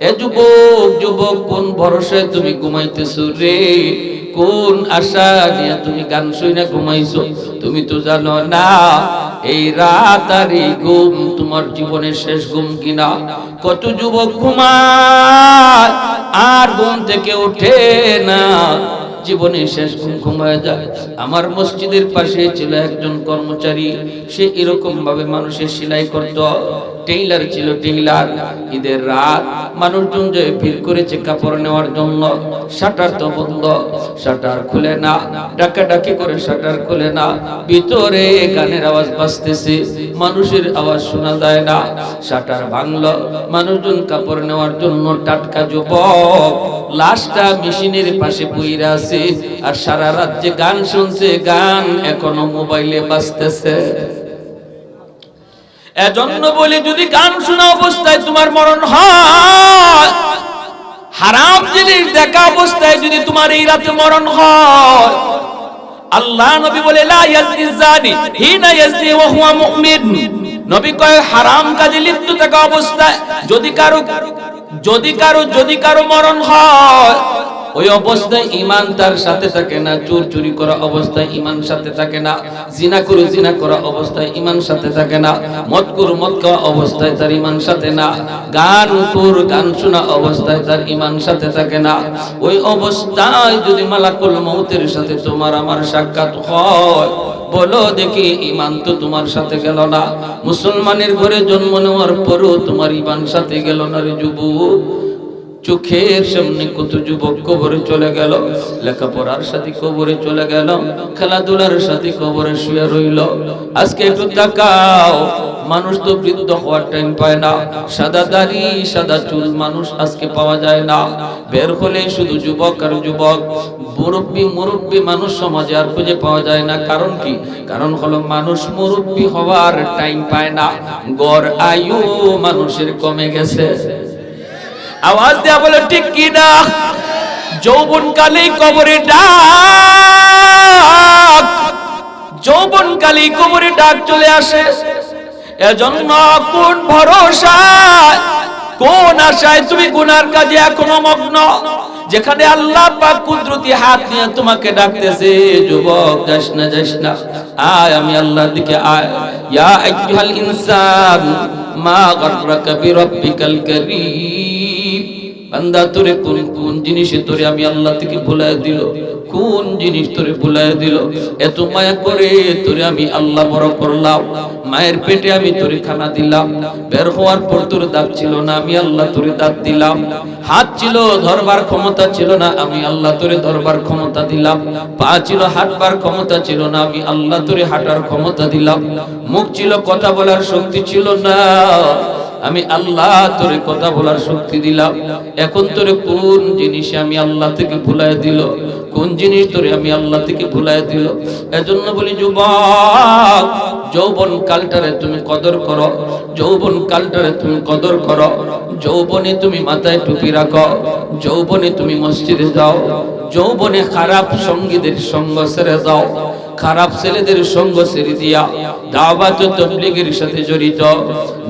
এ যুবক যুবক, কোন ভরসায় তুমি ঘুমাইতেছো রে? কোন আশা নিয়ে তুমি গান শুনে ঘুমাইছো? তুমি তো জানো না এই রাত আর এই ঘুম তোমার জীবনের শেষ ঘুম কিনা। কত যুবক ঘুমায় আর ঘুম থেকে ওঠে না, জীবনের শেষ ঘুম ঘুমায় যায়। আমার মসজিদের পাশে ছিল একজন কর্মচারী, সে এরকম ভাবে মানুষের সেলাই করত, টেইলার ছিল টেইলার। ঈদের রাত মানুষজন যে ভিড় করেছে কাপড় নেওয়ার জন্য, শাটার তো বন্ধ, শাটার খুলে না, ডাকাডাকি করে শাটার খুলে না, ভিতরে গানের আওয়াজ বাজতেছে, মানুষের আওয়াজ শোনা যায় না। শাটার ভাঙলো, মানুষজন কাপড় নেওয়ার জন্য, টাটকা যুবক লাশটা মেশিনের পাশে পইরা আছে, আর সারা রাত যে গান শুনছে, গান এখনো মোবাইলে বাজতেছে। এজন্য বলি, যদি গান শোনা অবস্থায় তোমার মরণ হয়, হারাম জিনিস দেখা অবস্থায় যদি তোমার এই রাতে মরণ হয়, আল্লাহ নবী বলে লা ইয়াজনি জানি হিনা ইয়াজনি ওয়া হুয়া মুমিন। নবী কয় হারাম কাজে লিপ্ত থাকা অবস্থায় যদি কারো মরণ হয়, ওই অবস্থায় ঈমান তার সাথে থাকে না। চোর চুরি করা অবস্থায় ঈমান সাথে থাকে না, জিনা করা অবস্থায় ঈমান সাথে থাকে না, মদ খাওয়া অবস্থায় তার ঈমান সাথে না, গান শোনা অবস্থায় তার ঈমান সাথে থাকে না। ওই অবস্থায় যদি মালাকুল মউতের সাথে তোমার আমার সাক্ষাৎ হয়, বলো দেখি ঈমান তো তোমার সাথে গেল না। মুসলমানের ঘরে জন্ম নেওয়ার পরও তোমার ঈমান সাথে গেল না রে যুবক। চোখের সামনে কত যুবক কবরে চলে গেল, লেখাপড়ার সাথে কবরে চলে গেল, খেলাধুলার সাথে কবরে শুয়ে রইল। আজকে একটু তাকাও, মানুষ তো বৃদ্ধ হওয়ার টাইম পায় না, সাদা দাড়ি সাদা চুল মানুষ আজকে পাওয়া যায় না। বের হলে শুধু যুবক আর যুবক, মুরব্বী মানুষ সমাজে আর খুঁজে পাওয়া যায় না। কারণ কি? কারণ হলো মানুষ মুরব্বী হওয়ার টাইম পায় না, গড় আয়ু মানুষের কমে গেছে। আওয়াজ দেয়া বলে ঠিক কি না? যৌবন কালেই কবরে ডাক, যৌবন কালেই কবরে ডাক চলে আসে। এজন্য কোন ভরসায়, কোন আশায় তুমি গুনার কাজে এখনো মগ্ন, যেখানে আল্লাহ পাক কুদরতি হাত নিয়ে তোমাকে ডাকতেছে, যুবক যাস না, আয় আমি আল্লাহর দিকে আয়। ইয়া আইয়ুহাল ইনসান মা গাররাকা বিরাব্বিকাল কারীম। বান্দা তোরে কোন জিনিসে তোরে আমি আল্লাহ থেকে ভুলায় দিল, কোন জিনিস তোরে ভুলায় দিল? এত মায়া করে তোরে আমি আল্লাহ বড় করলাম, মায়ের পেটে আমি তোরে খানা দিলাম, বের হওয়ার পর তোর দাঁত ছিল না, আমি আল্লাহ তোরে দাঁত দিলাম, হাত ছিল ধরবার ক্ষমতা ছিল না, আমি আল্লাহ তোরে ধরবার ক্ষমতা দিলাম, পা ছিল হাঁটবার ক্ষমতা ছিল না, আমি আল্লাহ তোরে হাঁটার ক্ষমতা দিলাম, মুখ ছিল কথা বলার শক্তি ছিল না, আমি আল্লাহ তোরে কথা বলার শক্তি দিলাম। এখন তোরে কোন জিনিসে আমি আল্লাহ থেকে ভুলায় দিল, কোন জিনিস তোরে আমি আল্লাহ থেকে ভুলায় দিল? এজন্য বলি যুবক, যৌবন কালটারে তুমি কদর করো, যৌবন কালটারে তুমি কদর করো। যৌবনে তুমি মাথায় টুপি রাখো, যৌবনে তুমি মসজিদে যাও, যৌবনে খারাপ সঙ্গীদের সঙ্গ ছেড়ে যাও, খারাপ ছেলেদের সঙ্গ ছেড়ে দিয়া দাওয়াত ও তাবলীগের সাথে জড়িত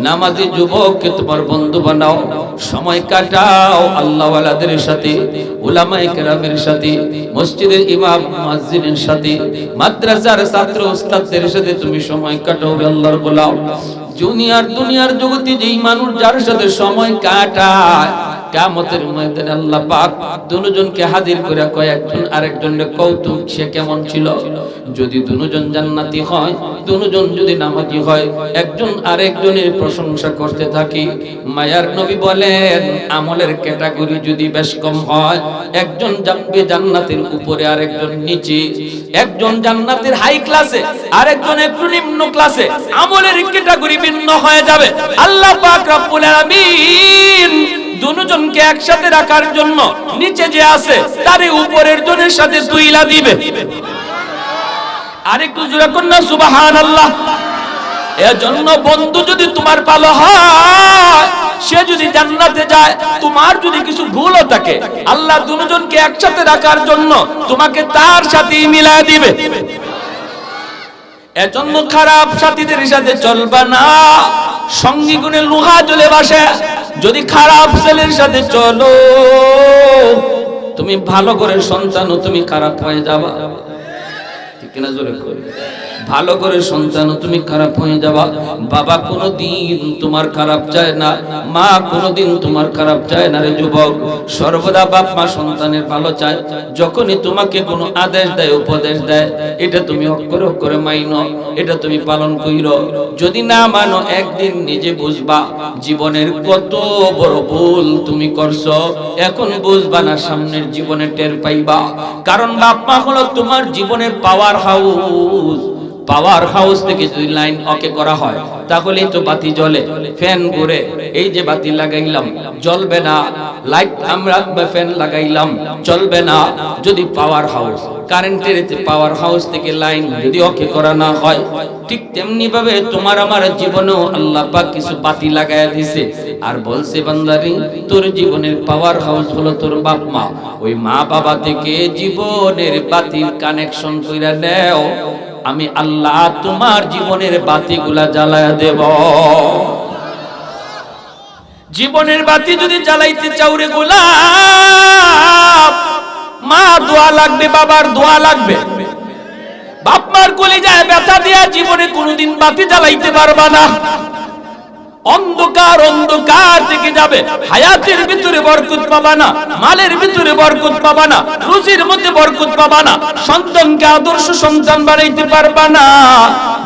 নামাজি যুবককে তোমার বন্ধু বানাও, সময় কাটাও আল্লাহওয়ালাদের সাথে, উলামায়ে কেরামের সাথে, মসজিদের ইমাম মুয়াজ্জিনের সাথে, মাদ্রাসার ছাত্র ওস্তাদদের সাথে তুমি সময় কাটাও, আল্লাহর গোলাম। দুনিয়ার জগতে যেই মানুষ যার সাথে সময় কাটায়, কিয়ামতের ময়দানে আল্লাহ পাক দুজনকে হাজির করে কয়, একজন আরেকজনের কৌতুক সে কেমন ছিল। যদি দুজন জান্নাতি হয়, দুজন যদি নামাজি হয়, একজন আরেকজনের প্রশংসা করতে থাকে। মায়ার নবী বলেন, আমলের ক্যাটাগরি যদি বেশ কম হয়, একজন যাবে জান্নাতের উপরে আরেকজন নিচে, একজন জান্নাতের হাই ক্লাসে আরেকজন একটু নিম্ন ক্লাসে, আমলের ক্যাটাগরি ভিন্ন হয়ে যাবে। আল্লাহ পাক রব্বুল আলামিন দুজনকে একসাথে রাখার জন্য নিচে যে আছে তারে উপরের জনের সাথে তুইলা দিবে। আরেকটু জোরে কোন না সুবহানাল্লাহ। এজন্য বন্ধু যদি তোমার ভালো হয়, সে যদি জান্নাতে যায়, তোমার যদি কিছু ভুলও থাকে, আল্লাহ দুজনকে একসাথে রাখার জন্য তোমাকে তার সাথেই মিলায় দিবে। এজন্য খারাপ সাথীদের সাথে চলবা না, সঙ্গী গুণে লোহা জ্বলে বাসে, যদি খারাপ ছেলের সাথে চলো, তুমি ভালো করে সন্তানও তুমি খারাপ হয়ে যাবা। ঠিক কিনা জোরে করে? ভালো করে সন্তান তুমি খারাপ হয়ে যাবা। বাবা কোনোদিন তোমার খারাপ চায় না, মা কোনোদিন তোমার খারাপ চায় না রে যুবক। সর্বদা বাপ মা সন্তানের ভালো চায়। যখনই তোমাকে কোনো আদেশ দেয়, উপদেশ দেয়, এটা তুমি অক্ষরে অক্ষরে মাইনো, এটা তুমি পালন কইরো। যদি না মানো, একদিন নিজে বুঝবা জীবনের কত বড় ভুল তুমি করছো। এখন বুঝবা না, সামনের জীবনে টের পাইবা। কারণ বাপ মা হলো তোমার জীবনের পাওয়ার হাউস। পাওয়ার হাউস থেকে যদি লাইন ওকে করা হয়, তাহলেই তো বাতি জ্বলে, ফ্যান ঘুরে। এই যে বাতি লাগাইলাম, জ্বলবে না। লাইট আমরা ফ্যান লাগাইলাম, চলবে না। যদি পাওয়ার হাউস, কারেন্টের পাওয়ার হাউস থেকে লাইন যদি ওকে করা না হয়, ঠিক তেমনি ভাবে তোমার আমার জীবনেও আল্লাহ পাক কিছু বাতি লাগায়া দিয়েছে। আর বলছে, বান্দারি, তোর জীবনের পাওয়ার হাউস হলো তোর বাপ মা। ওই মা বাবা থেকে জীবনের বাতির কানেকশন কইরা নেও, আমি আল্লাহ তোমার জীবনের বাতিগুলা জ্বালায়া দেব। জীবনের বাতি যদি জ্বালাইতে চাও রে গোলাপ, মা দোয়া লাগবে, বাবার দোয়া লাগবে। বাপ মার কলিজায় ব্যথা দিয়া জীবনে কোনোদিন বাতি জ্বালাইতে পারবা না। অন্ধকার অন্ধকার থেকে যাবে। হায়াতের ভিতরে বরকত পাবা না, মালের ভিতরে বরকত পাবা না, রুজির মধ্যে বরকত পাবা না, সন্তানকে আদর্শ সন্তান বানাইতে পারবা না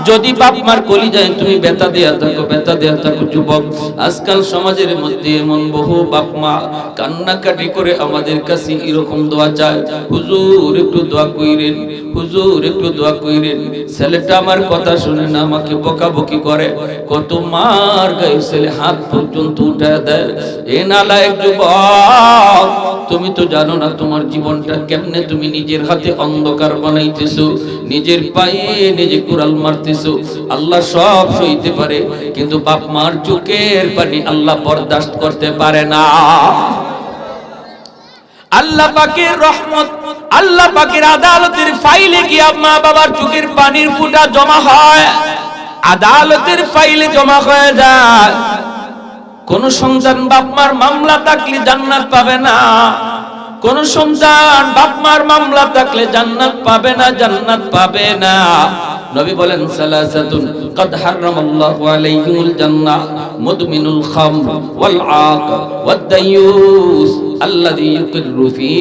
যদি বাপ মার কলিজায় তুমি ব্যথা দেয়া থাকো, ব্যথা দেয়া থাকো। যুবক, আজকাল সমাজের মধ্যে এমন বহু বাপ মা কান্নাকাটি করে আমাদের কাছে এরকম দোয়া চায়, হুজুর একটু দোয়া কইরেন, হুজুর একটু দোয়া কইরেন। ছেলেটা আমার কথা শুনে না, আমাকে বকাবকি করে। কত মার ছেলে হাত পর্যন্ত উঠায় দেয়। এ নালায়েক যুবক, তুমি তো জানো না তোমার জীবনটা কেমনে তুমি নিজের হাতে অন্ধকার বানাইতেছো, নিজের পায়ে নিজে কুড়াল মারতেছো। আল্লাহ সব সইতে পারে, কিন্তু বাপ মার চোখের পানি আল্লাহ বরদাস্ত করতে পারে না। আল্লাহ পাকের রহমত, আল্লাহ পাকের আদালতের ফাইলে গিয়ে মা বাবার চোখের পানির ফোঁটা জমা হয়, আদালতের ফাইলে জমা হয়ে যায়। কোন সন্তান বাপ মার মামলা থাকলে জান্নাত পাবে না, কোন সন্তান বাপ মার মামলা থাকলে জান্নাত পাবে না, জান্নাত পাবে না। নবী বলেন, সালাসাতুন قد حرم الله عليهم الجنة مدمن الخمر والعاق والديوس الذي يقر في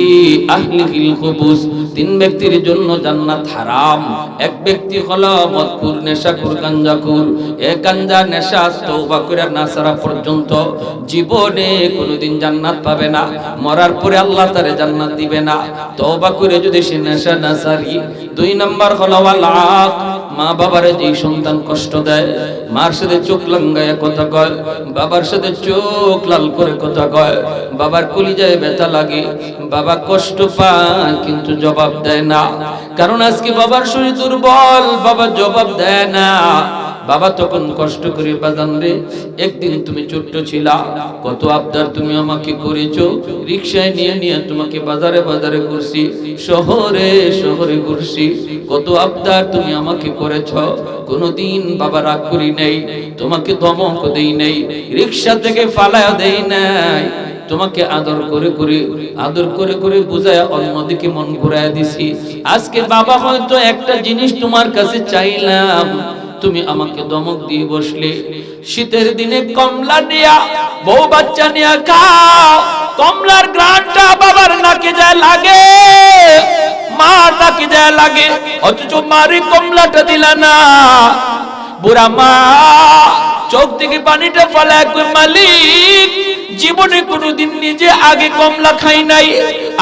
أهله الخبث। তিন ব্যক্তির জন্য জান্নাত হারাম। এক ব্যক্তি হলো মদখোর, নেশাখোর, গাঞ্জাখোর। এই গাঞ্জা নেশা তওবা করে না ছাড়া পর্যন্ত জীবনে কোনোদিন জান্নাত পাবে না। মরার পরে আল্লাহ তারে জান্নাত দিবে না, তওবা করে যদি সে নেশা না ছাড়ি। দুই নাম্বার হলো ওয়াল আক, মা বাবারে যে সন্তান কষ্ট দেয়, মার সাথে চোখ লাঙ্গায়া কথা কয়, বাবার সাথে চোখ লাল করে কথা কয়, বাবার কলিজায় ব্যথা লাগে, বাবা কষ্ট পায় কিন্তু জবাব দেয় না। কারণ আজকে বাবার শরীর দুর্বল, বাবা জবাব দেয় না। বাবা তখন কষ্ট করে, বাজান রে, একদিন তুমি ছোট্ট ছিলা, কত আবদার তুমি আমাকে করেছো, রিকশায় নিয়ে নিয়ে তোমাকে বাজারে বাজারে ঘুরছি, শহরে শহরে ঘুরছি, কত আবদার তুমি আমাকে করেছ। কোনদিন বাবা রাগ করি নাই, তোমাকে ধমক দেই নাই, রিকশা থেকে ফালায়া দেই নাই, তোমাকে আদর করে করে আদর করে করে বুঝায়া অন্যদিকে মন ঘুরাইয়া দিছি। আজকে বাবা হয়তো একটা জিনিস তোমার কাছে চাইলাম, তুমি আমাকে ধমক দিয়ে বসলে। শীতের দিনে কমলা নিয়া, বউ বাচ্চা নিয়া খাও, কমলার গ্রানটা বাবার নাকে যায় লাগে, মার নাকে যায় লাগে, অথচ মারে কমলাটা দিলা না। বুড়া মা চোখ থেকে পানিটা ফেলায় কই, মালিক, জীবনে কোনোদিন নিজে আগে কমলা খাই নাই।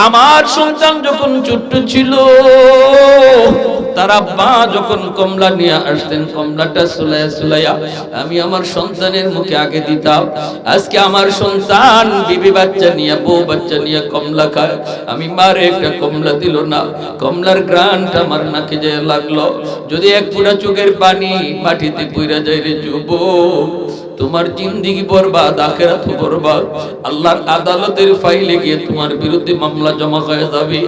আমার সন্তান যখন ছোট্ট ছিল, তার আব্বা যখন কমলা নিয়ে আসতেন, কমলাটা সুলাইয়া সুলাইয়া আমি আমার সন্তানের মুখে আগে দিতাম। আজকে আমার সন্তান বিবি বাচ্চা নিয়ে, বউ বাচ্চা নিয়ে কমলা খায়, আমি মারে একটা কমলা দিল না, কমলার গ্রানটা আমার নাকে যায় লাগলো। যদি এক ফোঁটা চোখের পানি মাটিতে পইরা যায় রে যুবক, তোমার জিন্দেগি বরবাদ, আখিরাত বরবাদ। আল্লাহর আদালতের ফাইলে গিয়ে তোমার বিরুদ্ধে মামলা জমা হয়ে যাবে।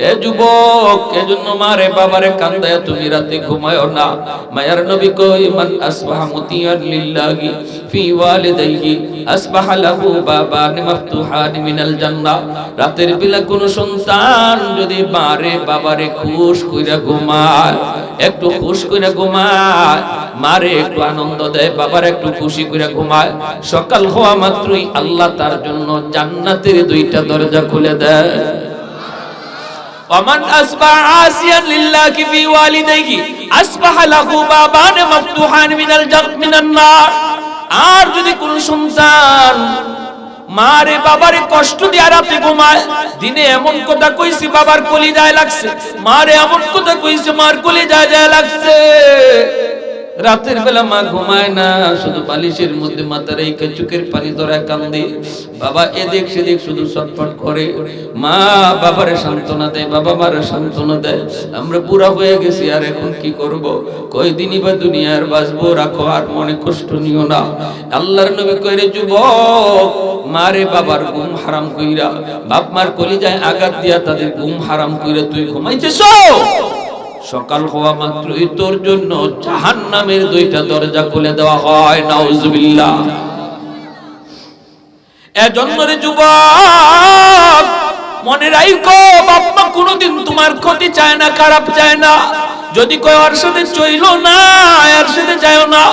এ যুবক, এজন্য মারে বাবারে কান্দায় তুমি রাতে ঘুমায়ো না। মায়ার নবী কই, মান আসবাহা মুতিয়ান লিল্লাহি ফি ওয়ালিদাইহি আসবাহা লাহু বাবান মাফতুহান মিনাল জান্নাহ। রাতের বেলা কোন সন্তান যদি মারে বাবারে খুশ কইরা ঘুমায়, একটু খুশ কইরা ঘুমায়, মারে একটু আনন্দ দেয়, বাবার একটু খুশি কইরা ঘুমায়, সকাল হওয়া মাত্রই আল্লাহ তার জন্য জান্নাতের দুইটা দরজা খুলে দেয়। ওমান আসবাহা আসিয়ান লিল্লাহি ফি ওয়ালিদাইহি আসবাহা লাহু বাবান মাফতুহান মিনান নার। আর যদি কোন সন্তান মারে বাবারে কষ্ট দিয়ে রাতে ঘুমায়, দিনে এমন কথা কইছি বাবার কলিজায় লাগছে, মারে এমন কথা কইছে মার কলিজায় যায় লাগছে, রাতের বেলা মা ঘুমায় না, শুধু বালিশের মধ্যে মাথা রেখে চোখের পানি ধরায় কান্দে, বাবা এদিক সেদিক শুধু ছটফট করে, মা বাবারে সান্ত্বনা দেয়, বাবা মারে সান্ত্বনা দেয়। আমরা বুড়া হয়ে গেছি, আর এখন কি করব, কয়দিনই বা দুনিয়ার বাঁচবো, রাখো আর মনে কষ্ট নিও না। আল্লাহর নবী কইরে, যুবক, মারে বাবার ঘুম হারাম কইরা, বাপ মার কলিজায় আঘাত দিয়া তাদের ঘুম হারাম কইরা তুই ঘুমাইতেছ, সকাল হওয়া মাত্রই তোর জন্য জাহান্নামের দুইটা দরজা খুলে দেওয়া হয়। নাউজুবিল্লাহ। এজন্য রে যুবক, মনে রাখো, বাপ মা কোনোদিন তোমার ক্ষতি চায় না, খারাপ চায় না। যদি কয় ওর সাথে চইলো না, এর সাথে যাও না,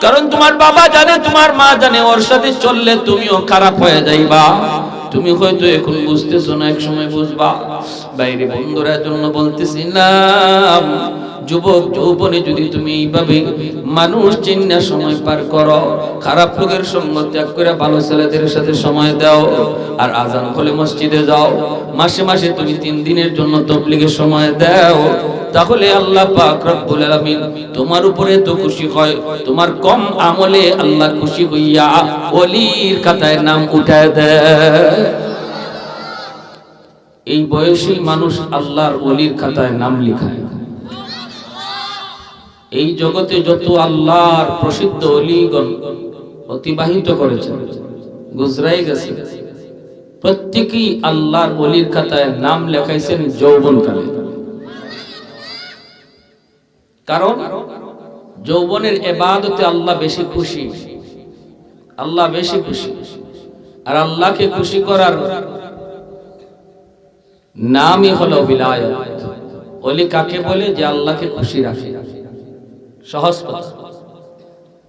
কারণ তোমার বাবা জানে, তোমার মা জানে, ওর সাথে চললে তুমিও খারাপ হয়ে যাইবা। তুমি হয়তো এখন বুঝতেছো না, এক সময় বুঝবা। বাইরে বন্ধুরা জন্য বলতেছি না, যুবক যৌবনে যদি তুমি এইভাবে মানুষ চিন্না সময় পার করো, খারাপ লোকের সঙ্গ ত্যাগ করে ভালো ছেলেদের সাথে সময় দাও, আর আজান হলে মসজিদে যাও, মাসে মাসে তুমি 3 দিনের জন্য তাবলীগের সময় দাও, তাহলে আল্লাহ পাক রব্বুল আলামিন তোমার উপরে তো খুশি হয়, তোমার কম আমলে আল্লাহ খুশি হইয়া ওলির খাতায় নাম উঠায় দেয়। এই বয়সী মানুষ আল্লাহর ওলির খাতায় নাম লিখায়। এই জগতে যত আল্লাহর প্রসিদ্ধ ওলিগণ অতিবাহিত করেছেন, গুজরাই গেছে, প্রত্যেকেই আল্লাহর ওলির খাতায় নাম লেখাইছেন যৌবনকালে। কারণ যৌবনের ইবাদতে আল্লাহ বেশি খুশি, আল্লাহ বেশি খুশি। আর আল্লাহকে খুশি করার নামই হলো বিলায়াত। ওলি কাকে বলে? যে আল্লাহকে খুশি রাখে। সহজ কথা,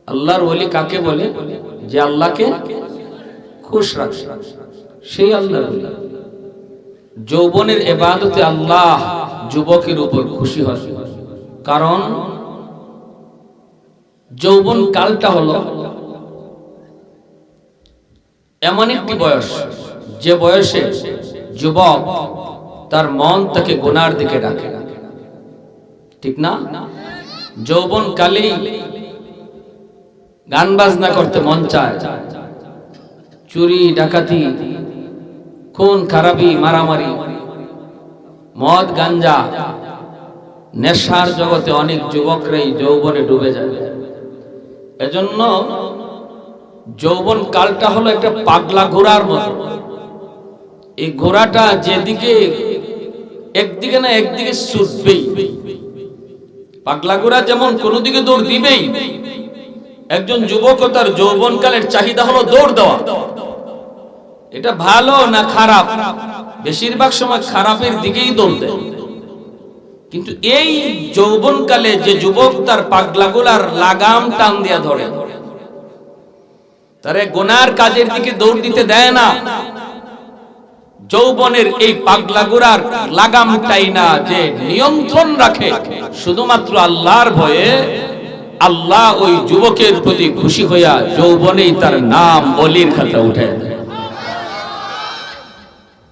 আল্লাহর ওলি কাকে বলে? যে আল্লাহকে খুশ রাখে, সেই আল্লাহর ওলি। যৌবনের ইবাদতে আল্লাহ যুবকের উপর খুশি হয়, কারণ যৌবন কালটা হলো এমন একটি বয়স, যে বয়সে যুবক তার মন তাকে গুনার দিকে ডাকে, ঠিক না? যৌবন কালেই গান বাজনা করতে মন চায়, চুরি ডাকাতি, খুন খারাপি, মারামারি, মদ গাঞ্জা, নেশার জগতে অনেক যুবকরাই যৌবনে ডুবে যায়। এজন্য যৌবন কালটা হলো একটা পাগলা ঘোড়ার মতো। এই ঘোড়াটা যেদিকে একদিকে না একদিকে ছুটবেই। পাগলা ঘোড়া যেমন কোন দিকে দৌড় দিবেই, একজন যুবক তার যৌবনকালের চাহিদা হলো দৌড় দেওয়া। এটা ভালো না খারাপ? বেশিরভাগ সময় খারাপের দিকেই দৌড় দেয়। কিন্তু এই যৌবনকালে যে যুবক তার পাগলা ঘোড়ার লাগাম টান দিয়া ধরে, তারে গুনার কাজের দিকে দৌড় দিতে দেয় না। যৌবনের এই পাগলা ঘোড়ার লাগামটাই না যে নিয়ন্ত্রণ রাখে শুধুমাত্র আল্লাহর ভয়ে, আল্লাহ ওই যুবকের প্রতি খুশি হইয়া যৌবনেই তার নাম ওলির খাতা উঠে দেয়।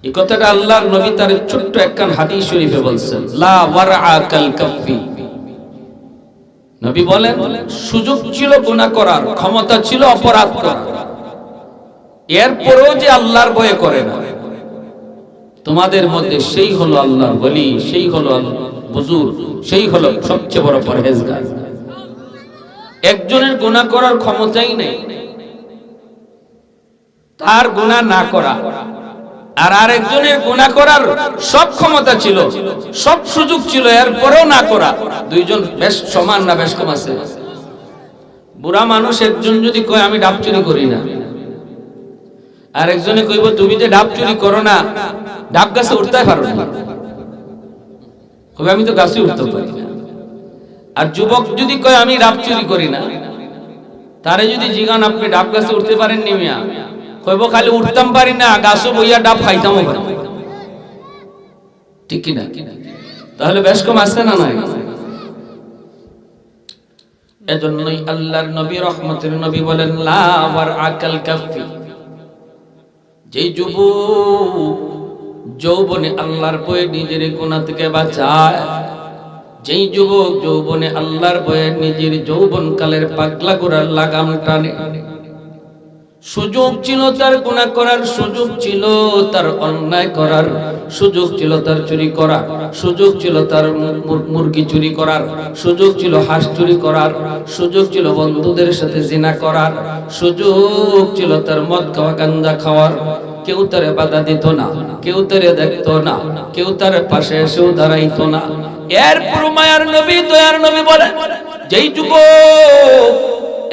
এই কথাটা আল্লাহর নবী তার ছোট্ট একখান হাদিস শরীফে বলছেন, লা ওয়ারআ কাল কাফি। নবী বলেন, সুযোগ ছিল গুনাহ করার, ক্ষমতা ছিল অপরাধ করার, এরপরেও যে আল্লাহর ভয় করে না, তোমাদের মধ্যে সেই হলো আল্লাহর ওলি, সেই হলো বুজুর্গ, সেই হলো সবচেয়ে বড় পরহেজগার। একজনের গুনাহ করার ক্ষমতাই নেই, তার গুনাহ না করা, আর আরেকজনের গুনাহ করার সব ক্ষমতা ছিল, সব সুযোগ ছিল, এরপরেও না করা। দুইজন বেশ সমান না বেশ কম আছে? বুড়া মানুষ একজন যদি কয় আমি ডাব চুরি করি না, আর একজনে কইব তুমি যে ডাব চুরি করো না, ডাব গাছে উঠতে পারো না, কবে আমি তো গাছে উঠতে পারি না। আর যুবক যদি কয় আমি ডাব চুরি করি না, তারে যদি জিগান আপনি ডাব গাছে উঠতে পারেন নি মিয়া, কইব খালি উঠতাম পারি না, গাছে বইয়া ডাব খাইতামও পারি। ঠিক কি না? তাহলে বেশ কম আছে না নাই? এজন্যই আল্লাহর নবী রহমতের নবী বলেন লা ওয়ার আকাল কাফি, যেই যুবক যৌবনে আল্লাহর ভয়ে নিজের গুনাহ থেকে বাঁচায়, যেই যুবক যৌবনে আল্লাহর ভয়ে নিজের যৌবন কালের পাগলা করার লাগাম টানে, সুযোগ ছিল তার গুনাহ করার, সুযোগ ছিল তার অন্যায় করার, সুযোগ ছিল তার চুরি করার, সুযোগ ছিল তার মুরগি চুরি করার, সুযোগ ছিল হাঁস চুরি করার, সুযোগ ছিল বন্ধুদের সাথে জিনা করার, সুযোগ ছিল তার মদ খাওয়া গাঁজা খাওয়ার, কেউ তারে বাধা দিত না, কেউ তারে দেখতো না, কেউ তার পাশে এসেও দাঁড়াইতো না। এরপর মায়ার নবী দয়ার নবী বলেন যেই যুবক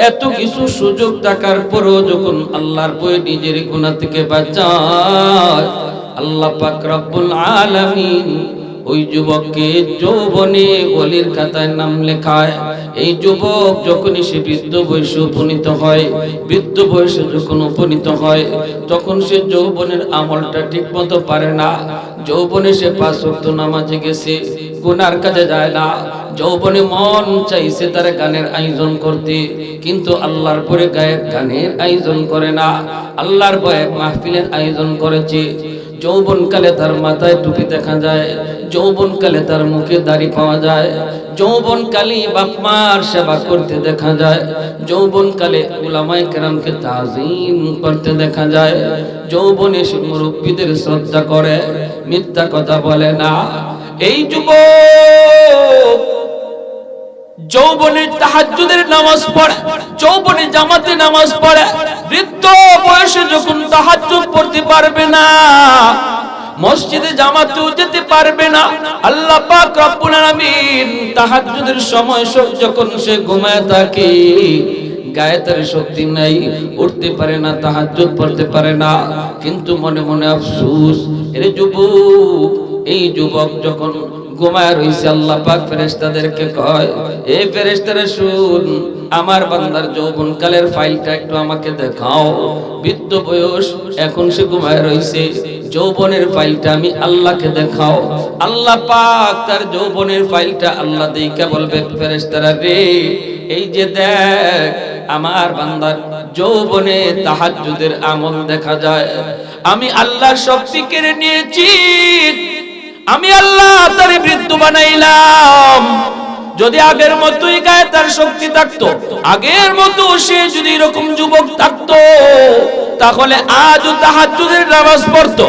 এত কিছু সুযোগ থাকার পরও যখন আল্লাহর ভয়ে নিজের গুনাহ থেকে বাঁচায়, আল্লাহ পাক রব্বুল আলামিন ওই যুবককে যৌবনে ওলির খাতায় নাম লেখায়। এই যুবক যখনই সে বৃদ্ধ বয়সে উপনীত হয়, বৃদ্ধ বয়সে যখন উপনীত হয়, তখন সে যৌবনের আমলটা ঠিক মতো পারে না। যৌবনে সে 5 ওয়াক্ত নামাজে গেছে, গুনার কাজে যায় না। যৌবনে মন চাইছে তার গানের আয়োজন করতে, কিন্তু আল্লাহর পরে গানের আয়োজন করে না, আল্লাহর ভয়ে মাহফিলের আয়োজন করেছে। যৌবনকালে তার মাথায় টুপি দেখা যায়, যৌবনকালে তার মুখে দাড়ি পাওয়া যায়, যৌবনকালে বাপ মার সেবা করতে দেখা যায়, যৌবনকালে উলামায়ে কেরামকে তাজিম করতে দেখা যায়, যৌবনে সে মুরব্বীদের শ্রদ্ধা করে, মিথ্যা কথা বলে না। এই যুবক যৌবনে তাহাজ্জুদের নামাজ পড়ে, যৌবনে জামাতে নামাজ পড়ে, বৃদ্ধ বয়সে যখন তাহাজ্জুদ পড়তে পারবে না, মসজিদে জামাতেও যেতে পারবে না, আল্লাহ পাক রব্বুল আলামিন তাহাজ্জুদের সময় যখন সে ঘুমায় থাকে, গায়ে তার শক্তি নাই, উঠতে পারে না, তাহাজ্জুদ পড়তে পারে না, কিন্তু মনে মনে আফসোস। এর যুবক, এই যুবক যখন ঘুমায় রইছে, আল্লাহ পাক ফেরেশতাদেরকে কয়, এই ফেরেশতারা শুন, আমার বান্দার যৌবনকালের ফাইলটা একটু আমাকে দেখাও। বৃদ্ধ বয়স, এখন সে ঘুমায় রইছে, যৌবনের ফাইলটা আমি আল্লাহকে দেখাও। আল্লাহ পাক তার যৌবনের ফাইলটা আল্লাহ দেইকা বলবে, ফেরেশতারা রে, এই যে দেখ, আমার বান্দার যৌবনে তাহাজ্জুদের আমল দেখা যায়। আমি আল্লাহর শক্তি কেড়ে নিয়েছি, আমি আল্লাহ তারে বৃদ্ধ বানাইলাম। যদি আগের মতোই গায়ে তার শক্তি থাকতো, আগের মতো সে যদি এরকম যুবক থাকতো, তাহলে আজও তাহাজ্জুদের নামাজ পড়তো।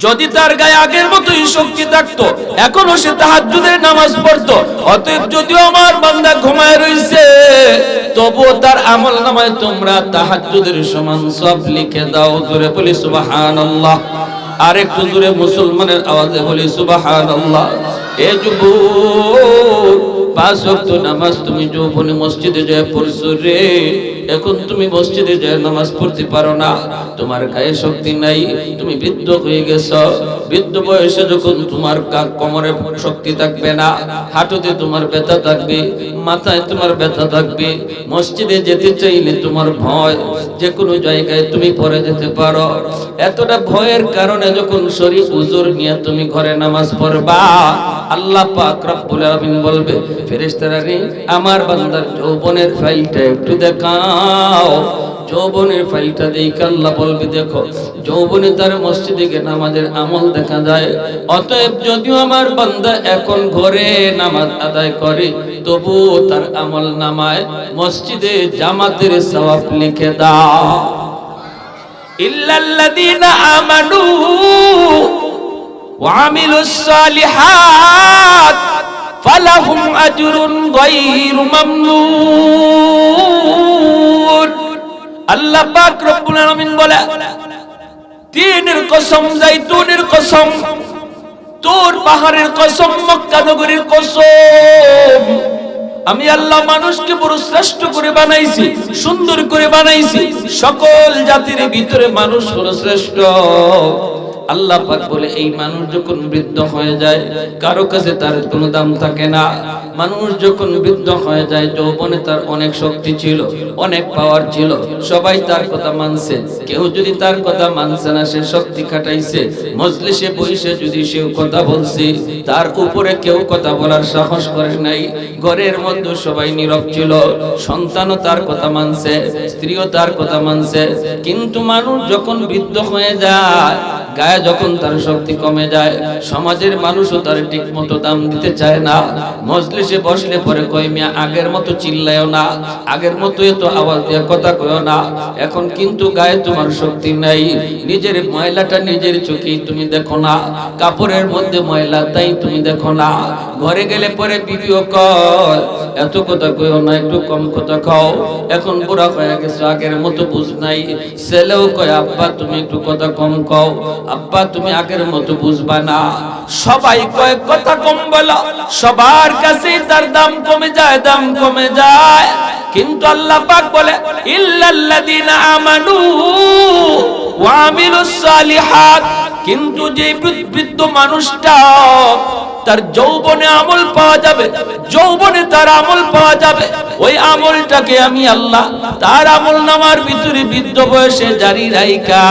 যদি তার গায়ে আগের মতোই শক্তি থাকতো, এখনো সে তাহাজ্জুদের নামাজ পড়তো। অতএব যদিও আমার বান্দা ঘুমায় রইছে, তবুও তার আমল নামায় তোমরা তাহাজ্জুদের সমান সওয়াব লিখে দাও। জোরে বলি সুবহানাল্লাহ। আর একটু জোরে মুসলমানের আওয়াজে বলি সুবহানাল্লাহ। এ যুবক, 5 ওয়াক্ত নামাজ তুমি যৌবনে মসজিদে যায় পড়ছো রে, এখন তুমি মসজিদে যায় নামাজ পড়তে পারো না, তোমার গায়ে শক্তি নাই, তুমি বৃদ্ধ হয়ে গেছো। বৃদ্ধ বয়সে যখন তোমার কোমরে শক্তি থাকবে না, হাঁটুতে তোমার ব্যথা থাকবে, মাথায় তোমার ব্যথা থাকবে, মসজিদে যেতে চাইলে তোমার ভয়, যে কোনো জায়গায় তুমি পড়ে যেতে পারো। এতটা ভয়ের কারণে যখন শরীর উজুর নিয়ে তুমি ঘরে নামাজ পড়বা, আল্লাহ পাক রব্বুল আলামিন বলবে, ফেরেশতারা রে, আমার বান্দার যৌবনের ফাইলটা একটু দেখাও। যৌবনের ফাইলটা দেখে আল্লাহ বলবে, দেখো, যৌবনে তার মসজিদে গিয়ে নামাজের আমল দেখা যায়। অতএব যদিও আমার বান্দা এখন ঘরে নামাজ আদায় করে, তবুও তার আমল নামায় মসজিদে জামাতের সওয়াব লিখে দাও। ইল্লাল্লাযীনা আমানু ওয়া আমিলুস সালিহাত ফালাহুম আজরুন গায়রু মামনুন। আল্লাহ পাক রব্বুল আলামিন বলে, তিনের কসম, জাইতুনের কসম, তুর পাহাড়ের কসম, মক্কা নগরীর কসম, আমি আল্লাহ মানুষকে বড় শ্রেষ্ঠ করে বানাইছি, সুন্দর করে বানাইছি, সকল জাতির ভিতরে মানুষ হলো শ্রেষ্ঠ। আল্লাহ পাক বলে, এই মানুষ যখন বৃদ্ধ হয়ে যায় কারো কাছে তার কোনো দাম থাকে না। মানুষ যখন বৃদ্ধ হয়ে যায়, যৌবনে তার অনেক শক্তি ছিল, অনেক পাওয়ার ছিল, সবাই তার কথা মানছে। কেউ যদি তার কথা মানছে না, সে শক্তি খাটাইছে, মজলিসে বসে যদি সে কথা বলছে, তার উপরে কেউ কথা বলার সাহস করে নাই। ঘরের মধ্যে সবাই নীরব ছিল, সন্তানও তার কথা মানছে, স্ত্রীও তার কথা মানছে। কিন্তু মানুষ যখন বৃদ্ধ হয়ে যায়, গায়ে যখন তার শক্তি কমে যায়, সমাজের মানুষও তার ঠিক মতো দাম দিতে চায় না। মজলিসে বসলে পরে কয়, মিয়া আগের মতো চিল্লায়ও না, আগের মতো এত আওয়াজ দিয়ে কথা কয়ও না, এখন কিন্তু গায়ে তোমার শক্তি নাই। নিজের ময়লাটা নিজের চোখেই তুমি দেখো না, কাপড়ের মধ্যে ময়লা তাই তুমি দেখো না। ঘরে গেলে পরে বিবিও কয়, এত কথা কয়ও না, একটু কম কথা খাও, এখন বুড়া হয়ে গেছো, আগের মতো বুঝ নাই। ছেলেও কয়, আব্বা তুমি একটু কথা কম কও, আব্বা তুমি আগের মতো বুঝবা না। সবাই কয় কথা কম বলো, সবার কাছে তার দাম কমে যায়, দাম কমে যায়। কিন্তু আল্লাহ পাক বলে, ইল্লাল্লাযীনা আমানু ওয়া আমিলুস সালিহাত, কিন্তু যে বৃদ্ধ মানুষটা তার যৌবনে আমল পাওয়া যাবে, যৌবনে তার আমল পাওয়া যাবে, ওই আমলটাকে আমি আল্লাহ তার আমল নামার ভিতরে বৃদ্ধ বয়সে জারি রাইখা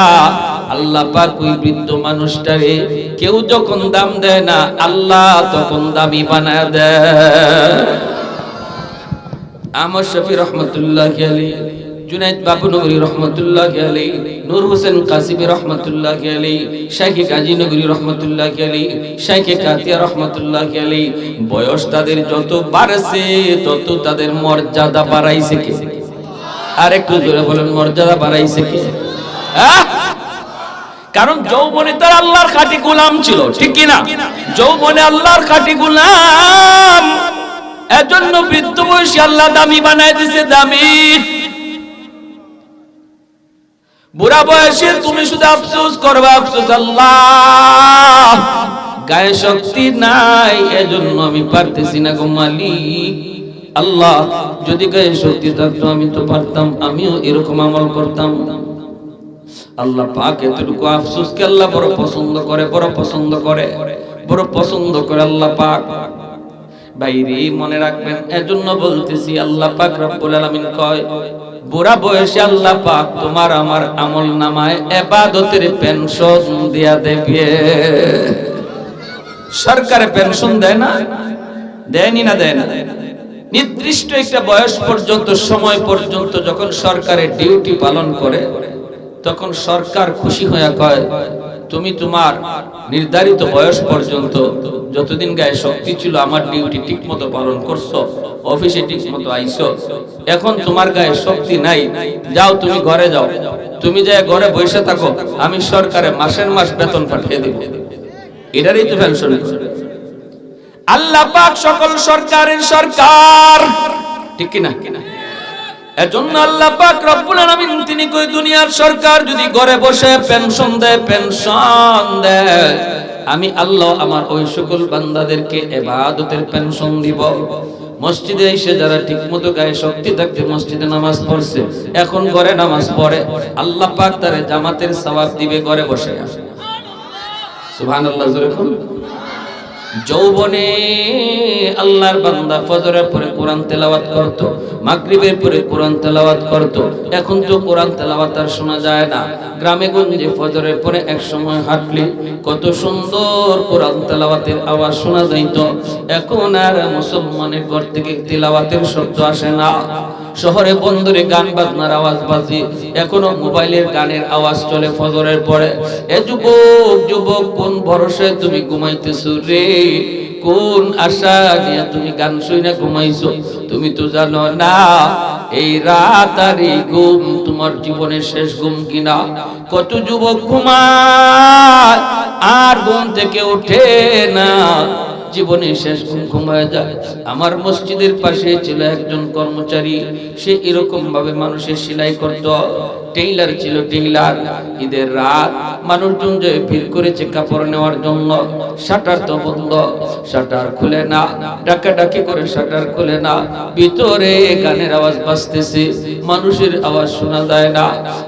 আল্লাহ পাক ওই বৃদ্ধ মানুষটারে কেউ যখন দাম দেয় না, আল্লাহ তখন দামি বানায় দেয়। আহমদ শফি রহমতুল্লাহি আলাইহি, জুনাইদ বাবুনগরী রহমতুল্লাহি আলাইহি, নূর হোসেন কাসিমি রহমতুল্লাহি আলাইহি, শাইখে গাজী নগরী রহমতুল্লাহি আলাইহি, শাইখে কাতিয়া রহমতুল্লাহি আলাইহি, বয়স তাদের যত বাড়ছে তত তাদের মর্যাদা বাড়াইছে কে? আর একটু জোরে বলেন, মর্যাদা বাড়াইছে কে? কারণ যৌবনে তার আল্লাহর খাঁটি গোলাম ছিল, ঠিক কি না? যৌবনে আল্লাহর খাঁটি গোলাম, এজন্য বৃদ্ধ বয়সে আল্লাহ দামি বানায় দিয়েছে, দামি। বুড়া বয়সে তুমি শুধু আফসোস করবা, আফসোস, আল্লাহ গায়ে শক্তি নাই, এজন্য আমি পারতেছি না গো মালিক। আল্লাহ যদি গায়ে শক্তি থাকতো আমি তো পারতাম, আমিও এরকম আমল করতাম। আল্লাহ পাক এতটুকু আফসোসকে আল্লাহ বড় পছন্দ করে, বড় পছন্দ করে, বড় পছন্দ করে আল্লাহ পাক। বাইরে মনে রাখবেন, এজন্য বলতেছি, আল্লাহ পাক রব্বুল আলামিন কয়, বুড়া বয়সে আল্লাহ পাক তোমার আমার আমল নামায় ইবাদতের পেনশন দিয়া দেবে। সরকারে পেনশন দেয় না? দেয়নি না? দেয় না। নির্দিষ্ট একটা বয়স পর্যন্ত, সময় পর্যন্ত যখন সরকারের ডিউটি পালন করে, তখন সরকার খুশি হয়ে কয়, তুমি তোমার নির্ধারিত বয়স পর্যন্ত যতদিন গায়ে শক্তি ছিল আমার ডিউটি ঠিক মতো পালন করছো, অফিসে ঠিক মতো আইছো, এখন তোমার গায়ে শক্তি নাই, যাও তুমি ঘরে যাও, তুমি যাই ঘরে বসে থাকো, আমি সরকারে মাসের মাস বেতন পাঠিয়ে দেব। এটারই তো পেনশন। আল্লাহ পাক সকল সরকারের সরকার, ঠিক কি না? এজন্য আল্লাহ পাক রব্বুল আলামিন তিনি কই, দুনিয়ার সরকার যদি ঘরে বসে পেনশন দেয়, পেনশন দেয়, আমি আল্লাহ আমার ওই সকল বান্দাদেরকে ইবাদতের পেনশন দিব। মসজিদে এসে যারা ঠিকমতো গায়ে শক্তি থাকতে মসজিদে নামাজ পড়ছে, এখন ঘরে নামাজ পড়ে, আল্লাহ পাক তারে জামাতের সওয়াব দিবে ঘরে বসে। সুবহানাল্লাহ, জোরে বলুন। যৌবনে আল্লাহর বান্দা ফজরের পরে কোরআন তেলাওয়াত করত, মাগরিবের পরে কোরআন তেলাওয়াত করত, এখন তো কোরআন তেলাওয়াত আর শোনা যায় না। গ্রামে গঞ্জে ফজরের পরে এক সময় হাঁটলে কত সুন্দর কোরআন তেলাওয়াতের আওয়াজ শোনা যাইত, এখন আর মুসলমানের ঘর থেকে তেলাওয়াতের শব্দ আসে না। শহরে বন্দরে গান বাজনার আওয়াজ বাজে, এখনো মোবাইলের গানের আওয়াজ চলে ফজরের পরে। এ যুবক, যুবক, কোন ভরসায় তুমি ঘুমাইতেছো রে? কোন আশা নিয়ে তুমি গান শুনে ঘুমাইছো? তুমি তো জানো না এই রাত আর এই ঘুম তোমার জীবনের শেষ ঘুম কিনা। কত যুবক ঘুমায় আর ঘুম থেকে ওঠে না, জীবনে শেষ ঘুমায় যায়। আমার মসজিদের পাশে ছিল একজন কর্মচারী, সে এরকম ভাবে মানুষের সেলাই করত, টেইলার ছিল টেইলার। ঈদের রাত মানুষজন যে ভিড় করেছে কাপড় নেওয়ার জন্য, শাটার তো বন্ধ, শাটার খুলে না, ডাকাডাকি করে শাটার খুলে না, ভিতরে গানের আওয়াজ বাজতেছে, মানুষের আওয়াজ শোনা যায় না।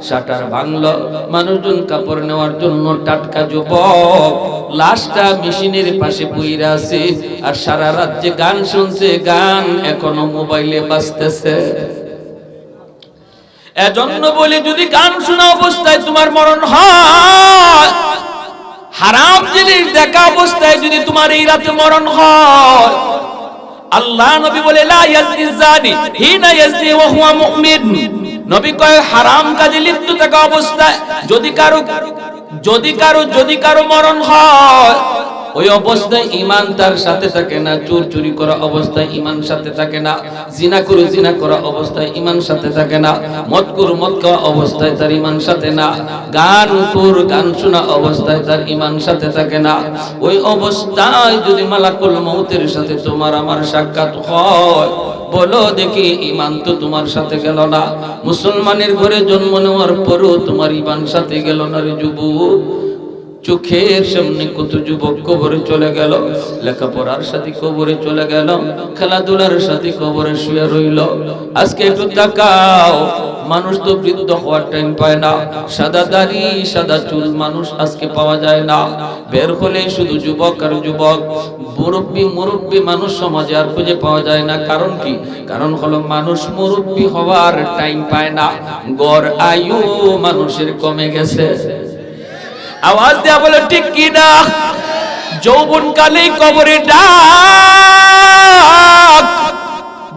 শাটার ভাঙলো, মানুষজন কাপড় নেওয়ার জন্য, টাটকা যুবক লাশটা মেশিনের পাশে বইরা আছে, আর সারা রাত যে গান শুনছে, গান এখনো মোবাইলে বাজতেছে। এজন্য বলি, যদি গান শোনা অবস্থায় তোমার মরণ হয়, হারাম জিনিস দেখা অবস্থায় যদি তোমার এই রাতে মরণ হয়, আল্লাহ নবী বলে লা ইয়াজনি জানি হিনা ইয়াজনি ওয়া হুয়া মুমিন। নবী কয় হারাম কাজে লিপ্ত থাকা অবস্থায় যদি কারো মরণ হয়, ওই অবস্থায় ঈমান তার সাথে থাকে না। চুরি করা অবস্থায় ঈমান সাথে থাকে না, জিনা করা অবস্থায় ঈমান সাথে থাকে না, মদ খাওয়া অবস্থায় তার ঈমান সাথে না, গান শোনা অবস্থায় তার ঈমান সাথে থাকে না। ওই অবস্থায় যদি মালাকুল মউতের সাথে তোমার আমার সাক্ষাৎ হয়, বলো দেখি ঈমান তো তোমার সাথে গেল না। মুসলমানের ঘরে জন্ম নেওয়ার পরও তোমার ঈমান সাথে গেল না রে যুবক। চোখের সামনে কত যুবক কবরে চলে গেল, লেখাপড়ার সাথে কবরে চলে গেল, খেলাধুলার সাথে কবরে শুয়ে রইল। আজকে একটু তাকাও, মানুষ তো বৃদ্ধ হওয়ার টাইম পায় না, সাদা দাড়ি সাদা চুল মানুষ আজকে পাওয়া যায় না। বের হলে শুধু যুবক আর যুবক, মুরব্বী মানুষ সমাজে আর খুঁজে পাওয়া যায় না। কারণ কি? কারণ হলো মানুষ মুরব্বী হওয়ার টাইম পায় না, গড় আয়ু মানুষের কমে গেছে। আওয়াজ দেয়া বলে ঠিক কি না? যৌবন কালে কবরে ডাক,